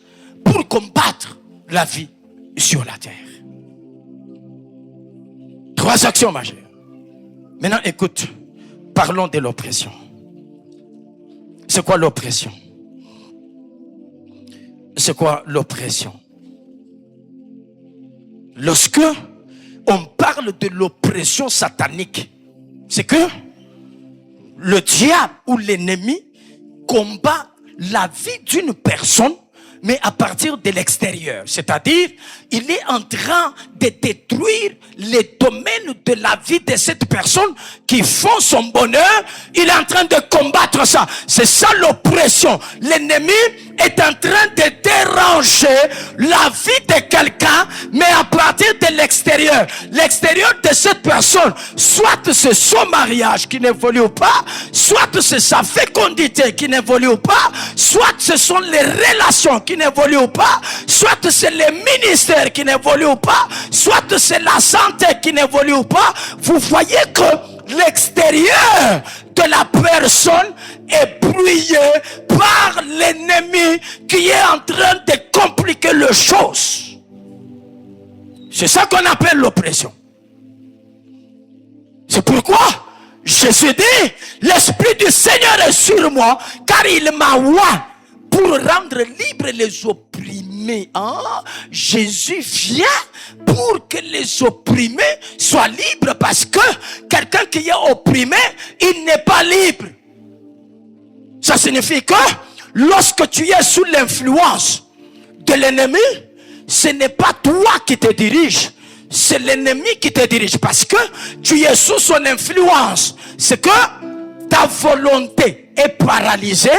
pour combattre la vie sur la terre. Trois actions majeures. Maintenant, écoute, parlons de l'oppression. C'est quoi l'oppression? C'est quoi l'oppression? Lorsque on parle de l'oppression satanique, c'est que le diable ou l'ennemi combat la vie d'une personne, mais à partir de l'extérieur. C'est-à-dire, il est en train de détruire les domaines de la vie de cette personne qui font son bonheur. Il est en train de combattre ça. C'est ça l'oppression. L'ennemi est en train de déranger la vie de quelqu'un, mais à partir de l'extérieur. L'extérieur de cette personne, soit c'est son mariage qui n'évolue pas, soit c'est sa fécondité qui n'évolue pas, soit ce sont les relations qui n'évoluent pas, soit c'est les ministères qui n'évoluent pas, soit c'est la santé qui n'évolue pas. Vous voyez que l'extérieur de la personne est brouillé par l'ennemi qui est en train de compliquer les choses. C'est ça qu'on appelle l'oppression. C'est pourquoi Jésus dit, l'Esprit du Seigneur est sur moi, car il m'a oint pour rendre libres les opprimés. Jésus vient pour que les opprimés soient libres, parce que quelqu'un qui est opprimé, il n'est pas libre. Ça signifie que lorsque tu es sous l'influence de l'ennemi, ce n'est pas toi qui te dirige, c'est l'ennemi qui te dirige, parce que tu es sous son influence. C'est que ta volonté est paralysée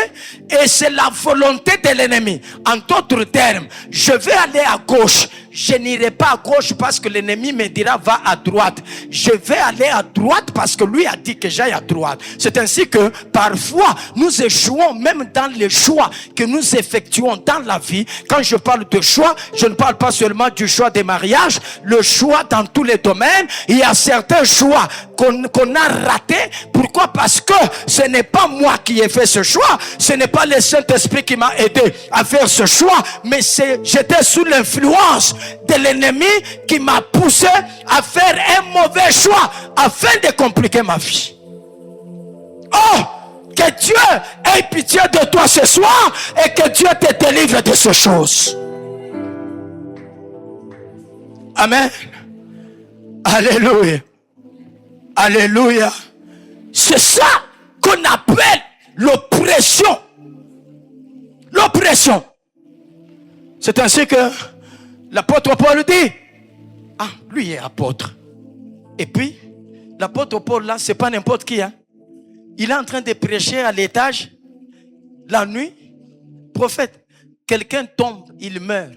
et c'est la volonté de l'ennemi. En d'autres termes, je vais aller à gauche, je n'irai pas à gauche parce que l'ennemi me dira va à droite. Je vais aller à droite parce que lui a dit que j'aille à droite. C'est ainsi que parfois nous échouons même dans les choix que nous effectuons dans la vie. Quand je parle de choix, je ne parle pas seulement du choix des mariages, le choix dans tous les domaines. Il y a certains choix qu'on a ratés. Pourquoi? Parce que ce n'est pas moi qui ai fait ce choix, ce n'est pas le Saint-Esprit qui m'a aidé à faire ce choix, mais j'étais sous l'influence de l'ennemi qui m'a poussé à faire un mauvais choix afin de compliquer ma vie. Oh, que Dieu ait pitié de toi ce soir et que Dieu te délivre de ces choses. Amen. Alléluia. Alléluia. C'est ça qu'on appelle l'oppression. L'oppression. C'est ainsi que l'apôtre Paul dit, lui est apôtre. Et puis, l'apôtre Paul là, c'est pas n'importe qui. Il est en train de prêcher à l'étage, la nuit, prophète. Quelqu'un tombe, il meurt.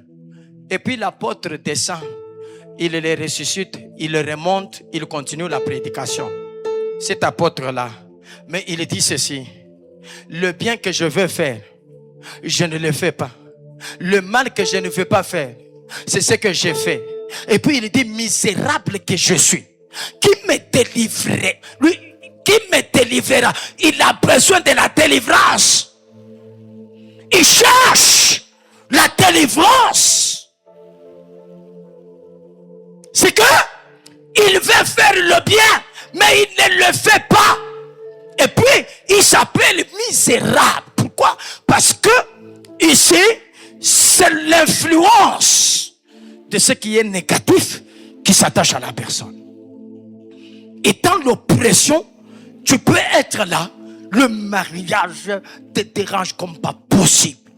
Et puis l'apôtre descend. Il les ressuscite, il remonte, il continue la prédication. Cet apôtre-là, mais il dit ceci: le bien que je veux faire, je ne le fais pas. Le mal que je ne veux pas faire, c'est ce que j'ai fait. Et puis il dit, misérable que je suis, qui me délivrerait? Lui, qui me délivrera? Il a besoin de la délivrance. Il cherche la délivrance. C'est que il veut faire le bien, mais il ne le fait pas. Et puis, il s'appelle misérable. Pourquoi? Parce que ici, c'est l'influence de ce qui est négatif qui s'attache à la personne. Et dans l'oppression, tu peux être là, le mariage te dérange comme pas possible.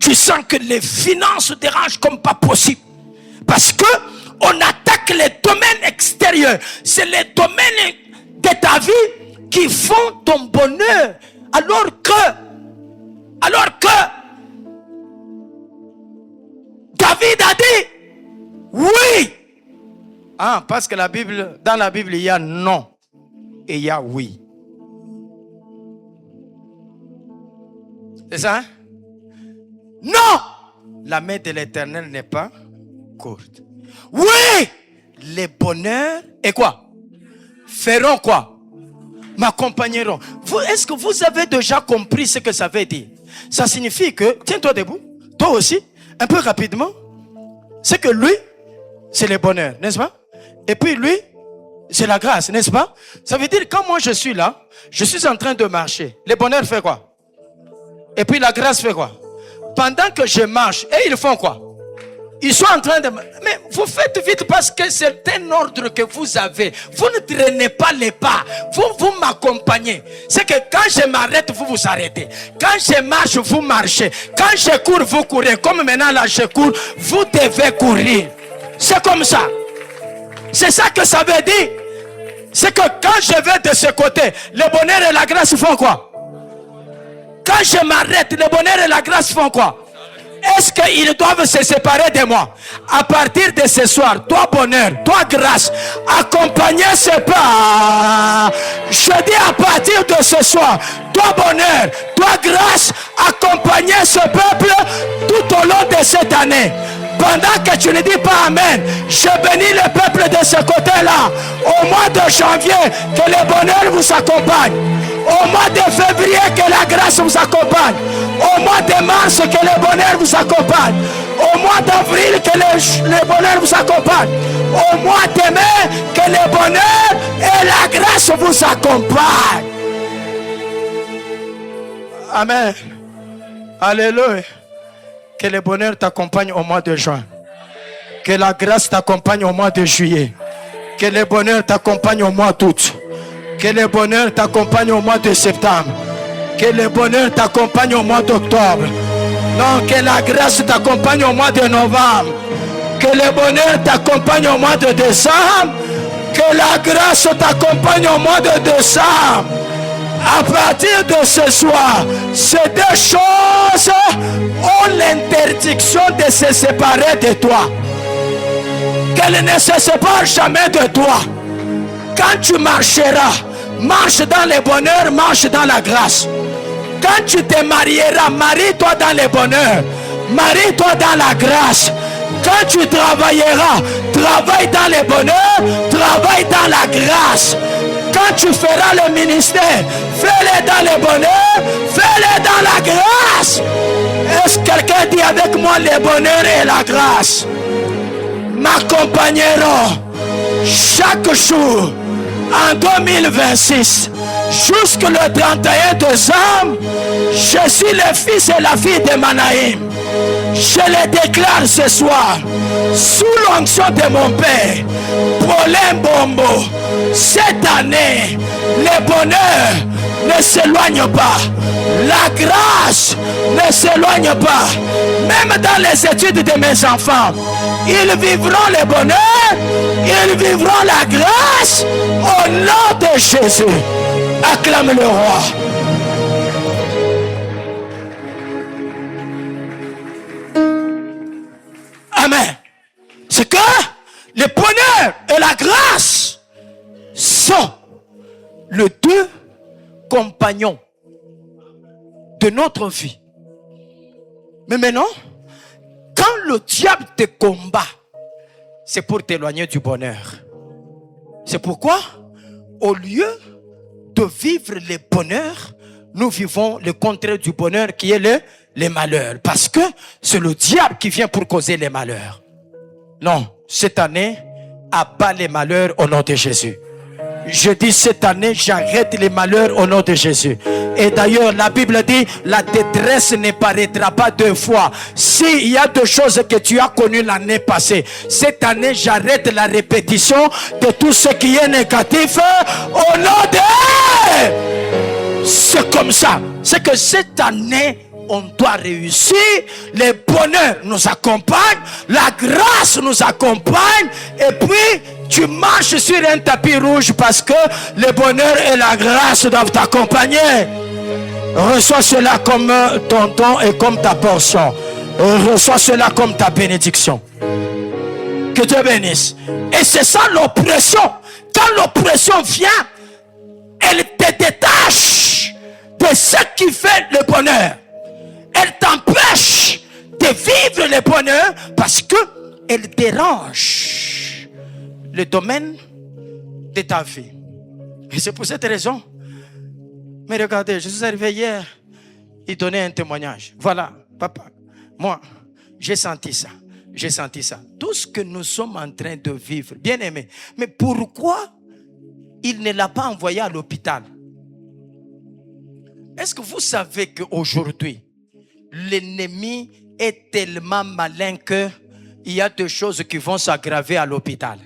Tu sens que les finances dérangent comme pas possible. Parce que on attaque les domaines extérieurs. C'est les domaines de ta vie qui font ton bonheur Alors que David a dit oui. Ah, parce que dans la Bible, il y a non et il y a oui. C'est ça, hein? Non, la main de l'Éternel n'est pas courte. Oui, les bonheurs et quoi? Feront quoi? M'accompagneront. Est-ce que vous avez déjà compris ce que ça veut dire? Ça signifie que, tiens-toi debout, toi aussi, un peu rapidement, c'est que lui, c'est le bonheur, n'est-ce pas? Et puis lui, c'est la grâce, n'est-ce pas? Ça veut dire quand moi je suis là, je suis en train de marcher. Le bonheur fait quoi? Et puis la grâce fait quoi? Pendant que je marche, et ils font quoi? Ils sont en train de... Mais vous faites vite parce que c'est un ordre que vous avez. Vous ne traînez pas les pas. Vous m'accompagnez. C'est que quand je m'arrête, vous vous arrêtez. Quand je marche, vous marchez. Quand je cours, vous courez. Comme maintenant là, je cours, vous devez courir. C'est comme ça. C'est ça que ça veut dire. C'est que quand je vais de ce côté, le bonheur et la grâce font quoi? Quand je m'arrête, le bonheur et la grâce font quoi? Est-ce qu'ils doivent se séparer de moi? À partir de ce soir, toi bonheur, toi grâce, accompagnez ce pas. Je dis à partir de ce soir, toi bonheur, toi grâce, accompagnez ce peuple tout au long de cette année. Pendant que tu ne dis pas Amen, je bénis le peuple de ce côté-là. Au mois de janvier, que le bonheur vous accompagne. Au mois de février, que la grâce vous accompagne. Au mois de mars, que le bonheur vous accompagne. Au mois d'avril, que le bonheur vous accompagne. Au mois de mai, que le bonheur et la grâce vous accompagnent. Amen. Alléluia. Que le bonheur t'accompagne au mois de juin. Que la grâce t'accompagne au mois de juillet. Que le bonheur t'accompagne au mois d'août. Que le bonheur t'accompagne au mois de septembre. Que le bonheur t'accompagne au mois d'octobre. Non, que la grâce t'accompagne au mois de novembre. Que le bonheur t'accompagne au mois de décembre. Que la grâce t'accompagne au mois de décembre. À partir de ce soir, ces deux choses ont l'interdiction de se séparer de toi. Qu'elles ne se séparent jamais de toi. Quand tu marcheras, marche dans le bonheur, marche dans la grâce. Quand tu te marieras, marie-toi dans le bonheur, marie-toi dans la grâce. Quand tu travailleras, travaille dans le bonheur, travaille dans la grâce. Quand tu feras le ministère, fais-le dans le bonheur, fais-le dans la grâce. Est-ce que quelqu'un dit avec moi le bonheur et la grâce m'accompagneront chaque jour en 2026 jusqu'au 31 décembre? Je suis le fils et la fille de Manaïm. Je le déclare ce soir sous l'onction de mon père Paulin Bombo. Cette année, le bonheur ne s'éloigne pas, la grâce ne s'éloigne pas. Même dans les études de mes enfants, ils vivront le bonheur, ils vivront la grâce au nom de Jésus. Acclame le roi. Amen. C'est que le bonheur et la grâce sont les deux compagnons de notre vie. Mais maintenant, quand le diable te combat, c'est pour t'éloigner du bonheur. C'est pourquoi, au lieu de vivre le bonheur, nous vivons le contraire du bonheur qui est le malheur. Parce que c'est le diable qui vient pour causer les malheurs. Non, cette année, abat les malheurs au nom de Jésus. Je dis cette année, j'arrête les malheurs au nom de Jésus. Et d'ailleurs, la Bible dit, la détresse ne paraîtra pas deux fois. S'il y a deux choses que tu as connues l'année passée, cette année, j'arrête la répétition de tout ce qui est négatif au nom de... C'est comme ça. C'est que cette année, on doit réussir. Le bonheur nous accompagne, la grâce nous accompagne, et puis tu marches sur un tapis rouge parce que le bonheur et la grâce doivent t'accompagner. Reçois cela comme ton don et comme ta portion. Reçois cela comme ta bénédiction. Que Dieu bénisse. Et c'est ça l'oppression. Quand l'oppression vient, elle te détache de ce qui fait le bonheur. Elle t'empêche de vivre le bonheur parce que elle dérange le domaine de ta vie. Et c'est pour cette raison. Mais regardez, je suis arrivé hier, il donnait un témoignage. Voilà, papa, moi, j'ai senti ça. J'ai senti ça. Tout ce que nous sommes en train de vivre, bien aimé. Mais pourquoi il ne l'a pas envoyé à l'hôpital? Est-ce que vous savez qu'aujourd'hui, l'ennemi est tellement malin qu'il y a des choses qui vont s'aggraver à l'hôpital?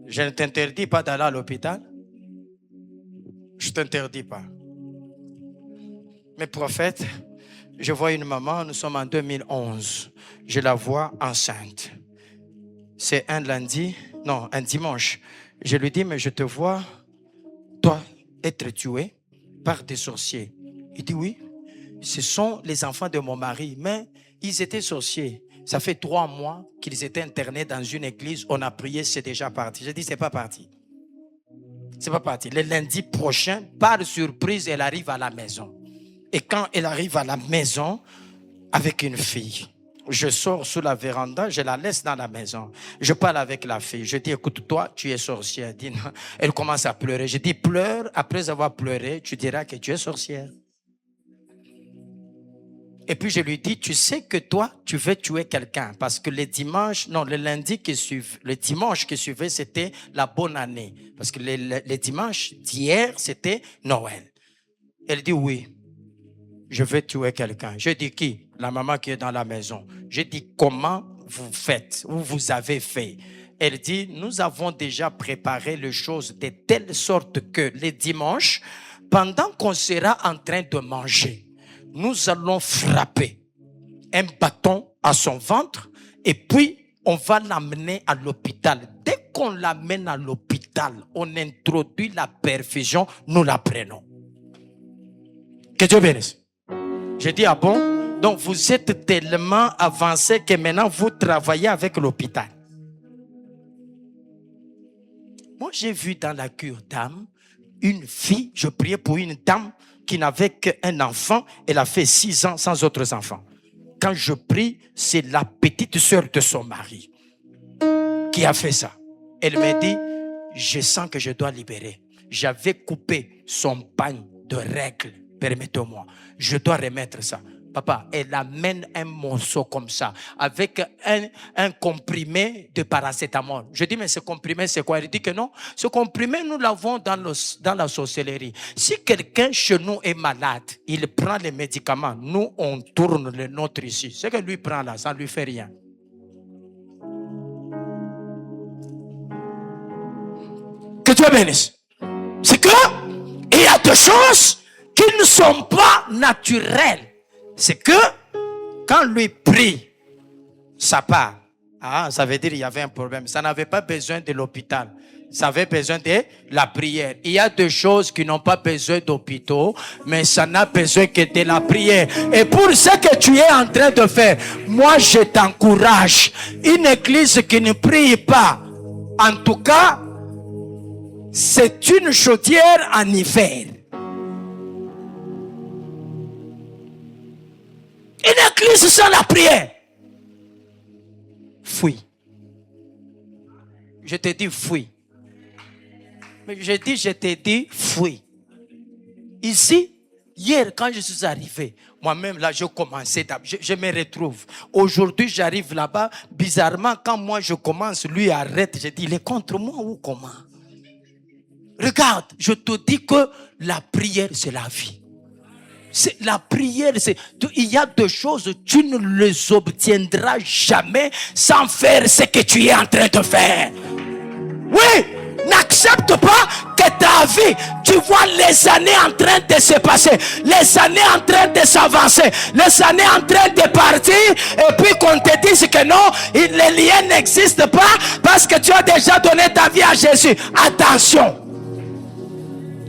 Je ne t'interdis pas d'aller à l'hôpital. Je ne t'interdis pas. Mais prophète, je vois une maman, nous sommes en 2011. Je la vois enceinte. C'est un dimanche. Je lui dis, mais je te vois, toi, être tué par des sorciers. Il dit, oui, ce sont les enfants de mon mari, mais ils étaient sorciers. Ça fait 3 mois qu'ils étaient internés dans une église. On a prié, c'est déjà parti. Je dis, c'est pas parti. C'est pas parti. Le lundi prochain, par surprise, elle arrive à la maison. Et quand elle arrive à la maison avec une fille, je sors sous la véranda, je la laisse dans la maison. Je parle avec la fille. Je dis, écoute, toi, tu es sorcière. Elle dit, non. Elle commence à pleurer. Je dis, pleure. Après avoir pleuré, tu diras que tu es sorcière. Et puis je lui dis, tu sais que toi, tu veux tuer quelqu'un. Parce que le dimanche qui suivait, c'était la bonne année. Parce que le dimanche d'hier, c'était Noël. Elle dit, oui, je veux tuer quelqu'un. Je dis, qui? La maman qui est dans la maison. Je dis, comment vous faites? Ou vous avez fait? Elle dit, nous avons déjà préparé les choses de telle sorte que le dimanche, pendant qu'on sera en train de manger, nous allons frapper un bâton à son ventre et puis on va l'amener à l'hôpital. Dès qu'on l'amène à l'hôpital, on introduit la perfusion, nous la prenons. Que Dieu bénisse. J'ai dit, ah bon? Donc vous êtes tellement avancé que maintenant vous travaillez avec l'hôpital. Moi j'ai vu dans la cure d'âme une fille, je priais pour une dame qui n'avait qu'un enfant, elle a fait 6 ans sans autres enfants. Quand je prie, c'est la petite sœur de son mari qui a fait ça. Elle m'a dit, je sens que je dois libérer. J'avais coupé son bagne de règles, permettez-moi. Je dois remettre ça. Papa, elle amène un morceau comme ça, avec un comprimé de paracétamol. Je dis, mais ce comprimé, c'est quoi? Elle dit que non. Ce comprimé, nous l'avons dans la sorcellerie. Si quelqu'un chez nous est malade, il prend les médicaments. Nous, on tourne le nôtre ici. Ce que lui prend là, ça ne lui fait rien. Que Dieu bénisse. C'est que il y a des choses qui ne sont pas naturelles. C'est que quand lui prie, ça part. Ah, ça veut dire qu'il y avait un problème. Ça n'avait pas besoin de l'hôpital. Ça avait besoin de la prière. Il y a des choses qui n'ont pas besoin d'hôpitaux, mais ça n'a besoin que de la prière. Et pour ce que tu es en train de faire, moi je t'encourage. Une église qui ne prie pas, en tout cas, c'est une chaudière en hiver. Une église sans la prière. Fuis. Je te dis fuis. Mais je te dis fuis. Ici, hier quand je suis arrivé, moi-même là je commençais, je me retrouve. Aujourd'hui j'arrive là-bas, bizarrement quand moi je commence, lui arrête. Je dis, il est contre moi ou comment? Regarde, je te dis que la prière c'est la vie. C'est la prière, il y a des choses, tu ne les obtiendras jamais sans faire ce que tu es en train de faire. Oui, n'accepte pas que ta vie, tu vois les années en train de se passer, les années en train de s'avancer, les années en train de partir, et puis qu'on te dise que non, les liens n'existent pas parce que tu as déjà donné ta vie à Jésus. Attention,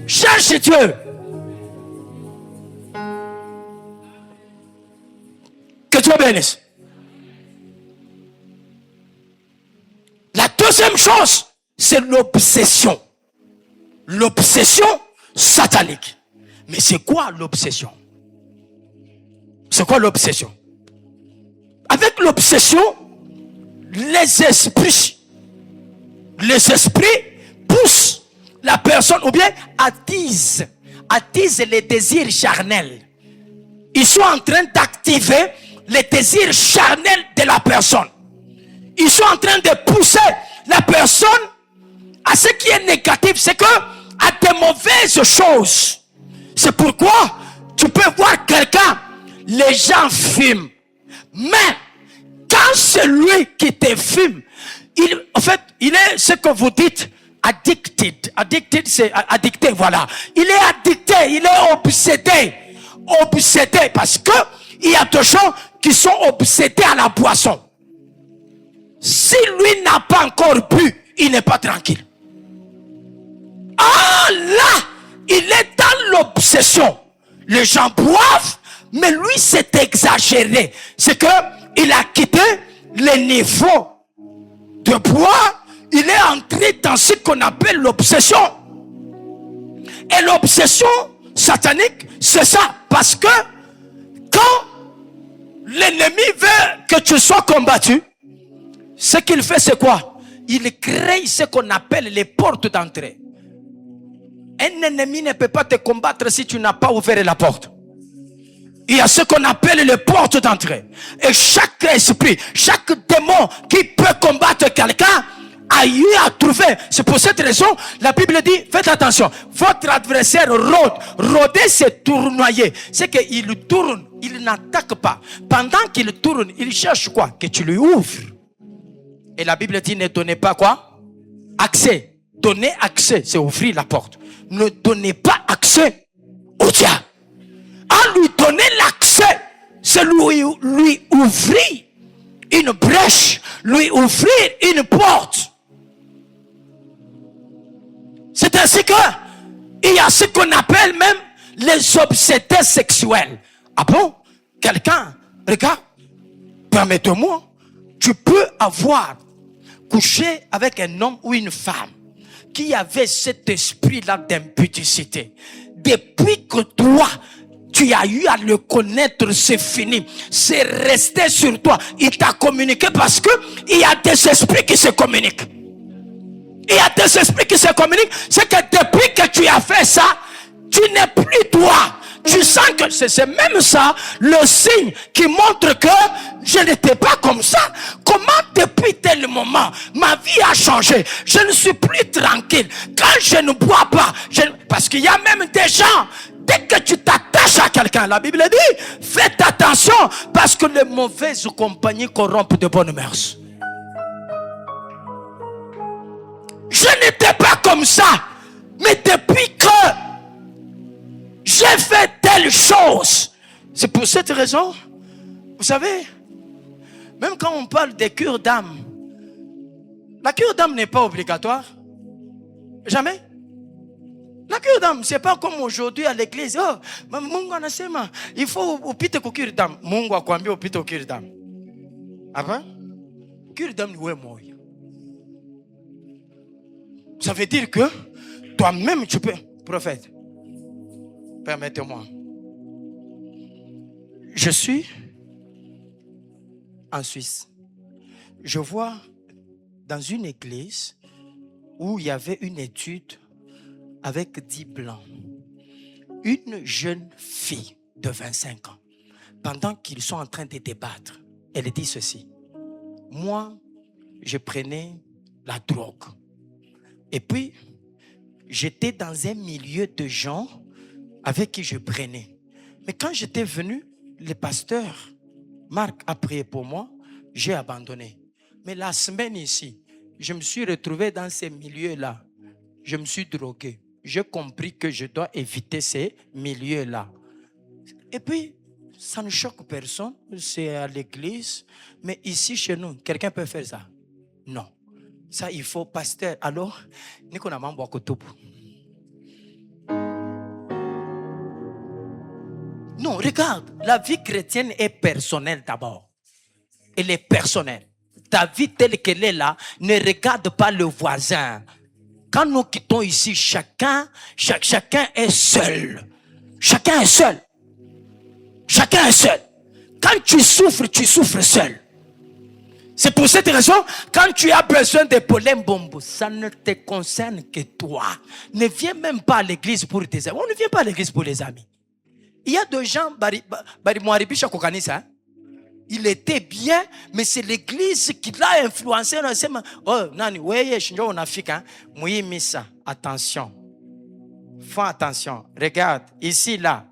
cherche Dieu. Dieu bénisse. La deuxième chose, c'est l'obsession. L'obsession satanique. Mais c'est quoi l'obsession? C'est quoi l'obsession? Avec l'obsession, les esprits poussent la personne ou bien attisent les désirs charnels. Ils sont en train d'activer les désirs charnels de la personne. Ils sont en train de pousser la personne à ce qui est négatif, c'est que à des mauvaises choses. C'est pourquoi tu peux voir quelqu'un, les gens fument, mais quand c'est lui qui te fume, il est ce que vous dites addicted. Addicted, c'est addicté, voilà. Il est addicté, il est obsédé parce que il y a des gens qui sont obsédés à la boisson. Si lui n'a pas encore bu, il n'est pas tranquille. Ah là, il est dans l'obsession. Les gens boivent, mais lui c'est exagéré. C'est que il a quitté les niveaux de bois. Il est entré dans ce qu'on appelle l'obsession. Et l'obsession satanique, c'est ça. Parce que quand l'ennemi veut que tu sois combattu, ce qu'il fait, c'est quoi? Il crée ce qu'on appelle les portes d'entrée. Un ennemi ne peut pas te combattre si tu n'as pas ouvert la porte. Il y a ce qu'on appelle les portes d'entrée. Et chaque esprit, chaque démon qui peut combattre quelqu'un a eu à trouver. C'est pour cette raison, la Bible dit, faites attention, votre adversaire rôde. Rôder, c'est tournoyer. C'est qu'il tourne, il n'attaque pas. Pendant qu'il tourne, il cherche quoi? Que tu lui ouvres. Et la Bible dit, ne donnez pas quoi? Accès. Donner accès, c'est ouvrir la porte. Ne donnez pas accès au diable. À lui donner l'accès, c'est lui ouvrir une brèche, lui ouvrir une porte. C'est ainsi que il y a ce qu'on appelle même les obsédés sexuels. Ah bon? Quelqu'un, regarde, permettez-moi, tu peux avoir couché avec un homme ou une femme qui avait cet esprit-là d'impudicité. Depuis que toi, tu as eu à le connaître, c'est fini. C'est resté sur toi. Il t'a communiqué parce que il y a des esprits qui se communiquent. Il y a des esprits qui se communiquent. C'est que depuis que tu as fait ça, tu n'es plus toi. Tu sens que c'est même ça le signe qui montre que je n'étais pas comme ça. Comment depuis tel moment ma vie a changé? Je ne suis plus tranquille. Quand je ne bois pas, parce qu'il y a même des gens, dès que tu t'attaches à quelqu'un, la Bible dit, faites attention parce que les mauvaises compagnies corrompent de bonnes mœurs. Je n'étais pas comme ça, mais depuis que j'ai fait telle chose, c'est pour cette raison, vous savez, même quand on parle des cures d'âme, la cure d'âme n'est pas obligatoire. Jamais. La cure d'âme, c'est pas comme aujourd'hui à l'église. Oh, Mungu anasema, il faut upite kwa cure d'âme. Mungu akwambia upite kwa cure d'âme. Avant, cure d'âme ni wewe moyo. Ça veut dire que toi-même tu peux, prophète. Permettez-moi. Je suis en Suisse. Je vois dans une église où il y avait une étude avec 10 blancs. Une jeune fille de 25 ans, pendant qu'ils sont en train de débattre, elle dit ceci. Moi, je prenais la drogue. Et puis, j'étais dans un milieu de gens avec qui je prenais. Mais quand j'étais venu, le pasteur Marc a prié pour moi, j'ai abandonné. Mais la semaine ici, je me suis retrouvé dans ces milieux-là. Je me suis drogué. J'ai compris que je dois éviter ces milieux-là. Et puis, ça ne choque personne. C'est à l'église. Mais ici, chez nous, quelqu'un peut faire ça? Non. Ça, il faut, pasteur. Alors, Nicolas Mamboakotopo. Non, regarde, la vie chrétienne est personnelle d'abord. Elle est personnelle. Ta vie telle qu'elle est là, ne regarde pas le voisin. Quand nous quittons ici, chacun est seul. Chacun est seul. Chacun est seul. Quand tu souffres seul. C'est pour cette raison, quand tu as besoin de pollen bombo, ça ne te concerne que toi. Ne viens même pas à l'église pour tes amis. On ne vient pas à l'église pour les amis. Il y a des gens, il était bien, mais c'est l'église qui l'a influencé. Oh, nani, ouais, on a fait, attention. Fais attention. Regarde, ici, là.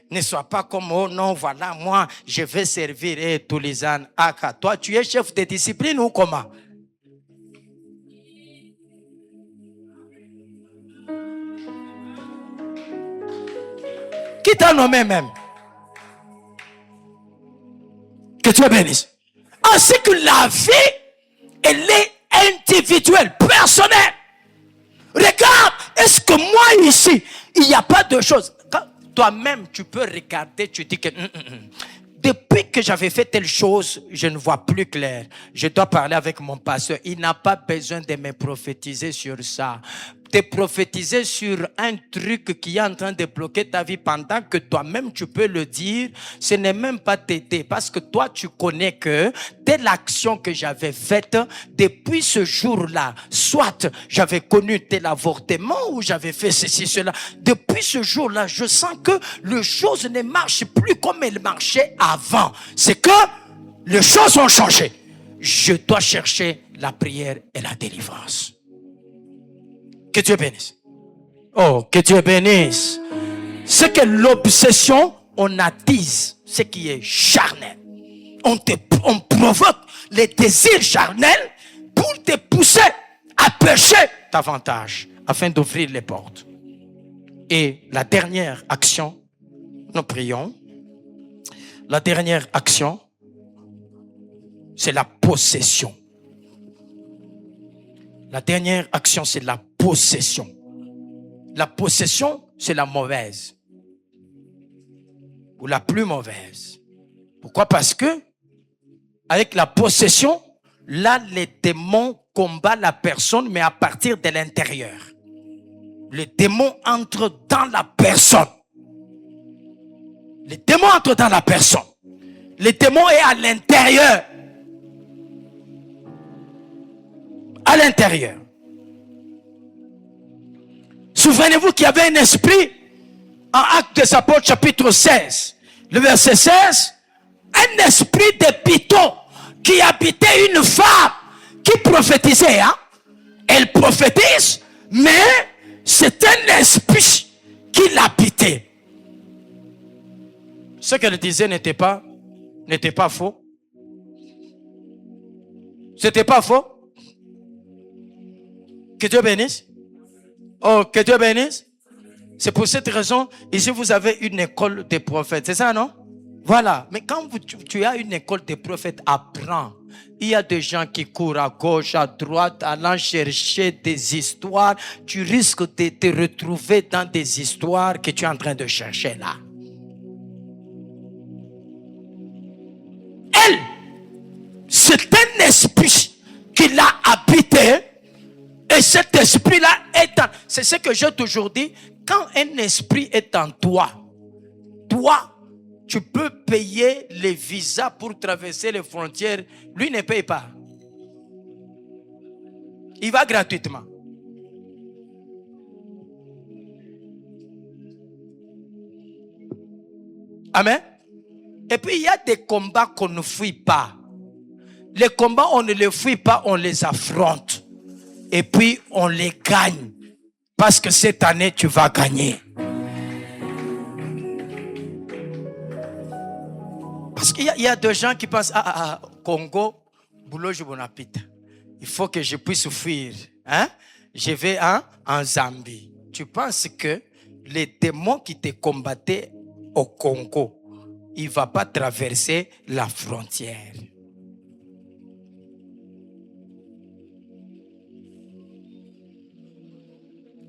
Ne sois pas comme, oh non, voilà, moi, je vais servir tous les ans. Aka, toi, tu es chef de discipline ou comment? Qui t'a nommé même? Que Dieu bénisse. Ainsi que la vie, elle est individuelle, personnelle. Regarde, est-ce que moi ici, il n'y a pas de choses? Toi-même, tu peux regarder, tu dis que depuis que j'avais fait telle chose, je ne vois plus clair. Je dois parler avec mon pasteur. Il n'a pas besoin de me prophétiser sur ça. Te prophétiser sur un truc qui est en train de bloquer ta vie pendant que toi-même tu peux le dire, ce n'est même pas t'aider parce que toi tu connais que telle action que j'avais faite depuis ce jour-là, soit j'avais connu tel avortement ou j'avais fait ceci, cela. Depuis ce jour-là, je sens que les choses ne marchent plus comme elles marchaient avant. C'est que les choses ont changé. Je dois chercher la prière et la délivrance. Que Dieu bénisse. Oh, que Dieu bénisse. C'est que l'obsession, on attise ce qui est charnel. On provoque les désirs charnels pour te pousser à pécher davantage afin d'ouvrir les portes. Et la dernière action, nous prions. La dernière action, c'est la possession. La dernière action, c'est la possession. La possession, c'est la mauvaise. Ou la plus mauvaise. Pourquoi? Parce que, avec la possession, là, les démons combattent la personne, mais à partir de l'intérieur. Les démons entrent dans la personne. Les démons entrent dans la personne. Le démon est à l'intérieur. À l'intérieur. Souvenez-vous qu'il y avait un esprit en Actes des Apôtres chapitre 16, le verset 16, un esprit de Python qui habitait une femme qui prophétisait. Hein? Elle prophétise, mais c'est un esprit qui l'habitait. Ce qu'elle disait n'était pas faux. C'était pas faux. Que Dieu bénisse. Oh, que Dieu bénisse. C'est pour cette raison, ici vous avez une école des prophètes. C'est ça, non? Voilà. Mais quand tu as une école des prophètes, apprends. Il y a des gens qui courent à gauche, à droite, allant chercher des histoires. Tu risques de te retrouver dans des histoires que tu es en train de chercher là. Elle, c'est un esprit qui l'a habité. Et cet esprit-là est en... C'est ce que j'ai toujours dit. Quand un esprit est en toi, tu peux payer les visas pour traverser les frontières. Lui ne paye pas. Il va gratuitement. Amen. Et puis il y a des combats qu'on ne fuit pas. Les combats, on ne les fuit pas, on les affronte. Et puis, on les gagne. Parce que cette année, tu vas gagner. Parce qu'il y a des gens qui pensent, Congo, boulot, je bon appétit. Il faut que je puisse fuir. Hein? Je vais en Zambie. Tu penses que les démons qui te combattaient au Congo, il ne va pas traverser la frontière.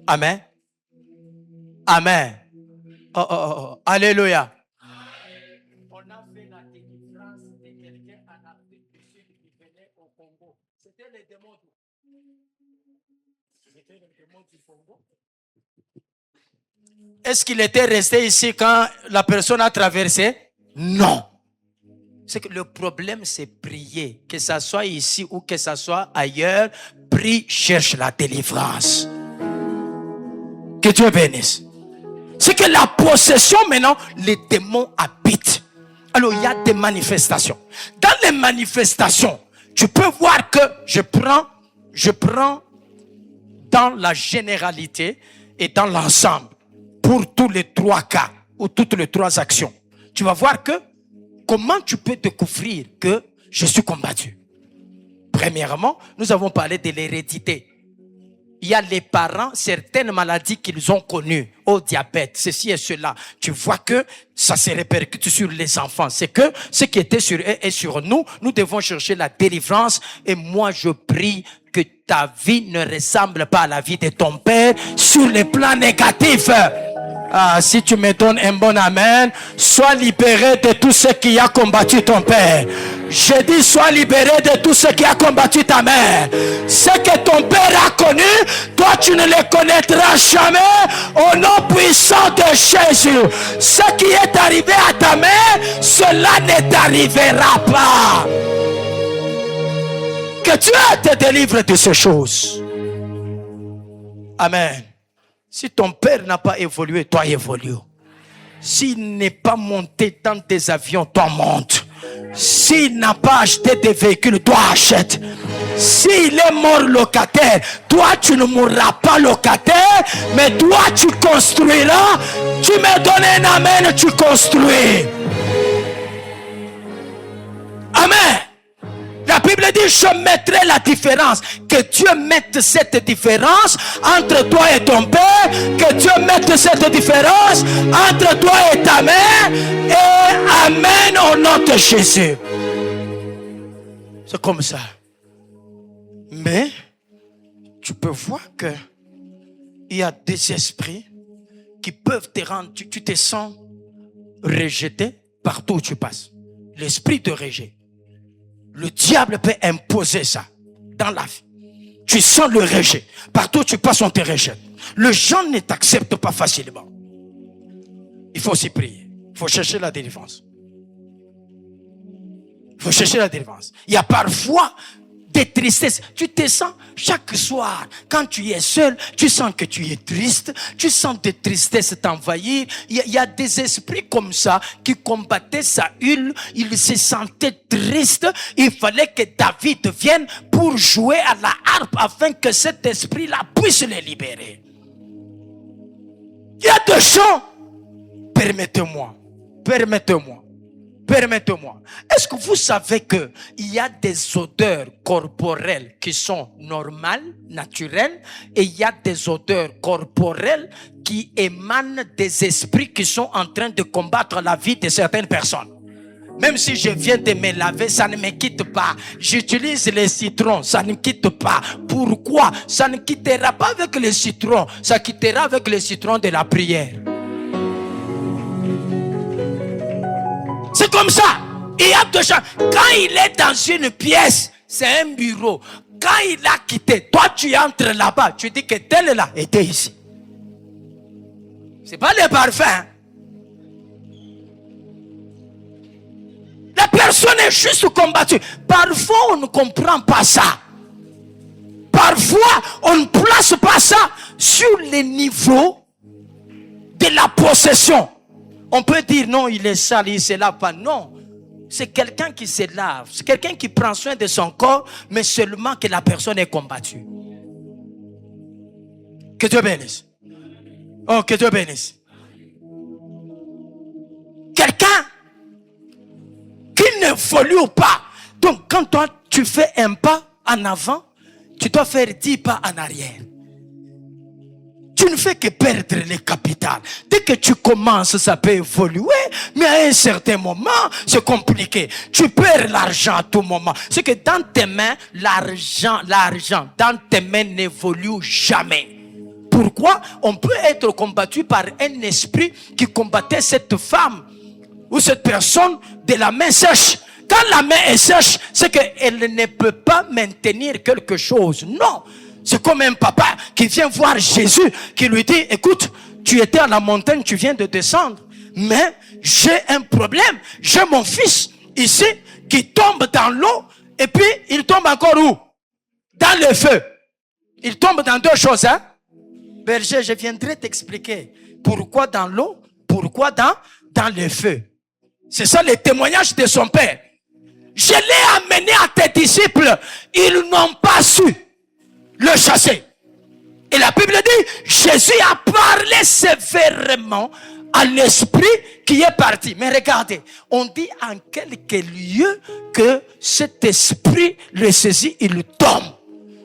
Amen. Amen. Oh. Alléluia. C'était les démons. C'était les démons du Congo. Est-ce qu'il était resté ici quand la personne a traversé? Non. C'est que le problème, c'est prier. Que ça soit ici ou que ça soit ailleurs, prie, cherche la délivrance. Que Dieu bénisse. C'est que la possession, maintenant, les démons habitent. Alors, il y a des manifestations. Dans les manifestations, tu peux voir que je prends dans la généralité et dans l'ensemble, pour tous les 3 cas ou toutes les 3 actions. Tu vas voir que comment tu peux découvrir que je suis combattu. Premièrement, nous avons parlé de l'hérédité. Il y a les parents, certaines maladies qu'ils ont connues, au diabète, ceci et cela. Tu vois que ça se répercute sur les enfants. C'est que ce qui était sur eux est sur nous. Nous devons chercher la délivrance. Et moi, je prie que ta vie ne ressemble pas à la vie de ton père sur les plans négatifs. Ah, si tu me donnes un bon amen, sois libéré de tout ce qui a combattu ton père. Je dis, sois libéré de tout ce qui a combattu ta mère. Ce que ton père a connu, toi tu ne le connaîtras jamais au nom puissant de Jésus. Ce qui est arrivé à ta mère, cela ne t'arrivera pas. Que Dieu te délivre de ces choses. Amen. Si ton père n'a pas évolué, toi évolue. S'il n'est pas monté dans des avions, toi monte. S'il n'a pas acheté des véhicules, toi achète. S'il est mort locataire, toi tu ne mourras pas locataire, mais toi tu construiras. Tu me donnes un amen, tu construis. Amen. La Bible dit, je mettrai la différence. Que Dieu mette cette différence entre toi et ton père. Que Dieu mette cette différence entre toi et ta mère. Et amen au nom de Jésus. C'est comme ça. Mais, tu peux voir que il y a des esprits qui peuvent te rendre, tu te sens rejeté partout où tu passes. L'esprit de rejet. Le diable peut imposer ça dans la vie. Tu sens le rejet. Partout où tu passes, on te rejette. Les gens ne t'acceptent pas facilement. Il faut aussi prier. Il faut chercher la délivrance. Il faut chercher la délivrance. Il y a parfois des tristesses. Tu te sens chaque soir, quand tu es seul, tu sens que tu es triste. Tu sens des tristesses t'envahir. Il y a des esprits comme ça qui combattaient Saül. Il se sentait triste. Il fallait que David vienne pour jouer à la harpe afin que cet esprit-là puisse le libérer. Il y a des gens. Permettez-moi. Est-ce que vous savez que il y a des odeurs corporelles qui sont normales, naturelles, et il y a des odeurs corporelles qui émanent des esprits qui sont en train de combattre la vie de certaines personnes? Même si je viens de me laver, ça ne me quitte pas. J'utilise les citrons, ça ne quitte pas. Pourquoi? Ça ne quittera pas avec les citrons, ça quittera avec les citrons de la prière. C'est comme ça. Il y a deux gens. Quand il est dans une pièce, c'est un bureau. Quand il a quitté, toi tu entres là-bas, tu dis que tel là était ici. C'est pas le parfum. La personne est juste combattue. Parfois on ne comprend pas ça. Parfois on ne place pas ça sur les niveaux de la possession. On peut dire non, il est sale, il ne se lave pas. Non, c'est quelqu'un qui se lave. C'est quelqu'un qui prend soin de son corps, mais seulement que la personne est combattue. Que Dieu bénisse. Oh, que Dieu bénisse. Quelqu'un qui n'évolue pas. Donc, quand toi, tu fais un pas en avant, tu dois faire 10 pas en arrière. Tu ne fais que perdre le capital. Dès que tu commences, ça peut évoluer, mais à un certain moment, c'est compliqué. Tu perds l'argent à tout moment. C'est que dans tes mains, l'argent dans tes mains n'évolue jamais. Pourquoi? On peut être combattu par un esprit qui combattait cette femme ou cette personne de la main sèche. Quand quand la main est sèche, c'est qu'elle ne peut pas maintenir quelque chose. Non. C'est comme un papa qui vient voir Jésus, qui lui dit, écoute, tu étais à la montagne, tu viens de descendre. Mais j'ai un problème. J'ai mon fils ici qui tombe dans l'eau et puis il tombe encore où? Dans le feu. Il tombe dans deux choses. Hein? Berger, je viendrai t'expliquer pourquoi dans l'eau, pourquoi dans le feu. C'est ça le témoignage de son père. Je l'ai amené à tes disciples. Ils n'ont pas su le chasser. Et la Bible dit, Jésus a parlé sévèrement à l'esprit qui est parti. Mais regardez, on dit en quelques lieux que cet esprit le saisit, il tombe.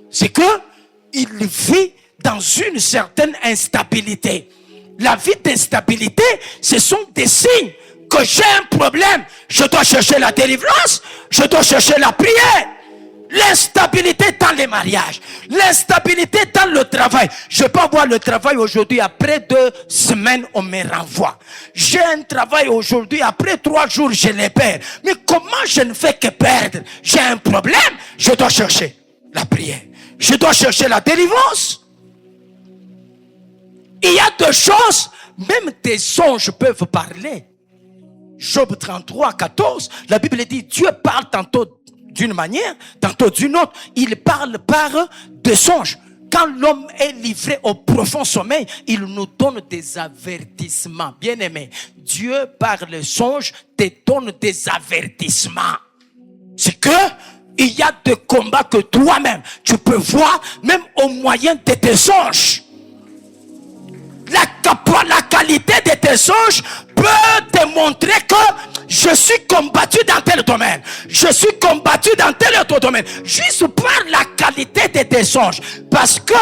C'est que il vit dans une certaine instabilité. La vie d'instabilité, ce sont des signes que j'ai un problème. Je dois chercher la délivrance, je dois chercher la prière. L'instabilité dans les mariages, l'instabilité dans le travail. Je peux avoir le travail aujourd'hui, après 2 semaines, on me renvoie. J'ai un travail aujourd'hui, après 3 jours, je les perds. Mais comment je ne fais que perdre? J'ai un problème, je dois chercher la prière. Je dois chercher la délivrance. Il y a 2 choses, même tes songes peuvent parler. Job 33, 14, la Bible dit, Dieu parle tantôt d'une manière, tantôt d'une autre. Il parle par des songes. Quand l'homme est livré au profond sommeil, il nous donne des avertissements. Bien-aimé, Dieu par les songes te donne des avertissements. C'est que il y a des combats que toi-même, tu peux voir, même au moyen de tes songes. La qualité de tes songes peut te montrer que je suis combattu dans tel domaine. Je suis combattu dans tel autre domaine. Juste par la qualité de tes songes. Parce que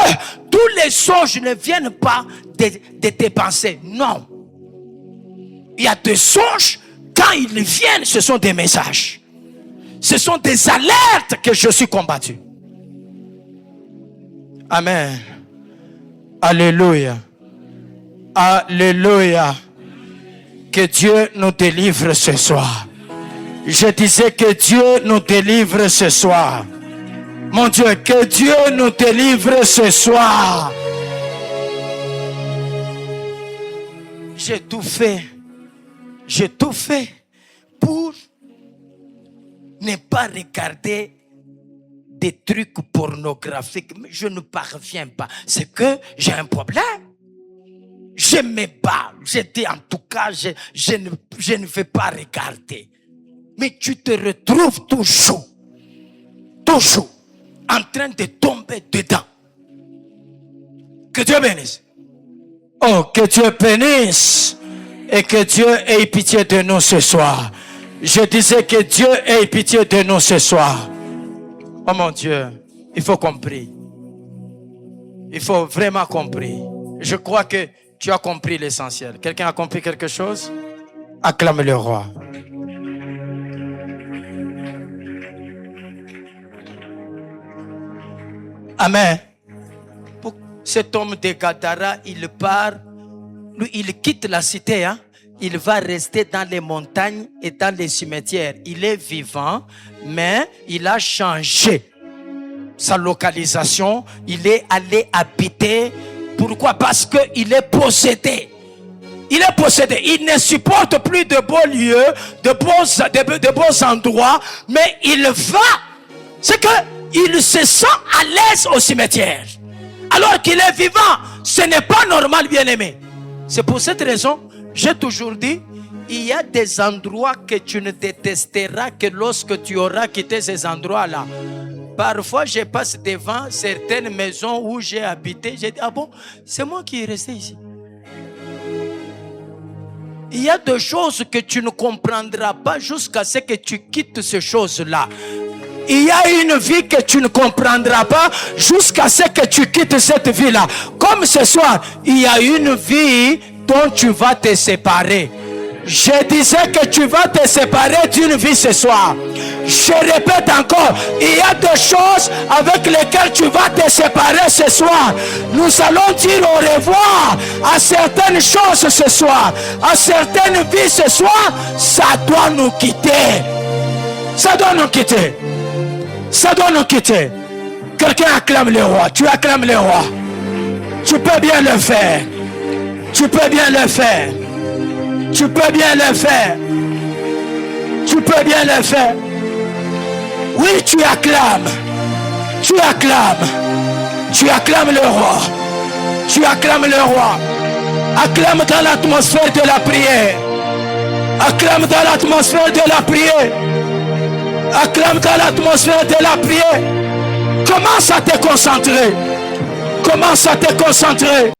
tous les songes ne viennent pas de tes pensées. Non. Il y a des songes, quand ils viennent, ce sont des messages. Ce sont des alertes que je suis combattu. Amen. Alléluia. Alléluia. Que Dieu nous délivre ce soir. Je disais que Dieu nous délivre ce soir. Mon Dieu, que Dieu nous délivre ce soir. J'ai tout fait pour ne pas regarder des trucs pornographiques. Mais je ne parviens pas. C'est que j'ai un problème. Je me bats. Je dis en tout cas, je ne vais pas regarder. Mais tu te retrouves toujours en train de tomber dedans. Que Dieu bénisse. Oh, que Dieu bénisse. Et que Dieu ait pitié de nous ce soir. Je disais que Dieu ait pitié de nous ce soir. Oh mon Dieu, il faut qu'on prie. Il faut vraiment qu'on prie. Je crois que tu as compris l'essentiel. Quelqu'un a compris quelque chose? Acclame le roi. Amen. Cet homme de Gadara, il part. Lui, il quitte la cité. Hein? Il va rester dans les montagnes et dans les cimetières. Il est vivant, mais il a changé sa localisation. Il est allé habiter. Pourquoi? Parce qu'il est possédé. Il est possédé. Il ne supporte plus de beaux lieux, de beaux endroits, mais il va. C'est qu'il se sent à l'aise au cimetière. Alors qu'il est vivant. Ce n'est pas normal, bien-aimé. C'est pour cette raison, j'ai toujours dit, il y a des endroits que tu ne détesteras que lorsque tu auras quitté ces endroits-là. Parfois, je passe devant certaines maisons où j'ai habité. J'ai dit, ah bon, c'est moi qui est resté ici. Il y a des choses que tu ne comprendras pas jusqu'à ce que tu quittes ces choses-là. Il y a une vie que tu ne comprendras pas jusqu'à ce que tu quittes cette vie-là. Comme ce soir, il y a une vie dont tu vas te séparer. Je disais que tu vas te séparer d'une vie ce soir. Je répète encore, il y a des choses avec lesquelles tu vas te séparer ce soir. Nous allons dire au revoir à certaines choses ce soir. À certaines vies ce soir, ça doit nous quitter. Ça doit nous quitter. Ça doit nous quitter. Quelqu'un acclame le roi. Tu acclames le roi. Tu peux bien le faire. Tu peux bien le faire. Tu peux bien le faire. Tu peux bien le faire. Oui, tu acclames. Tu acclames. Tu acclames le roi. Tu acclames le roi. Acclame dans l'atmosphère de la prière. Acclame dans l'atmosphère de la prière. Acclame dans l'atmosphère de la prière. Commence à te concentrer. Commence à te concentrer.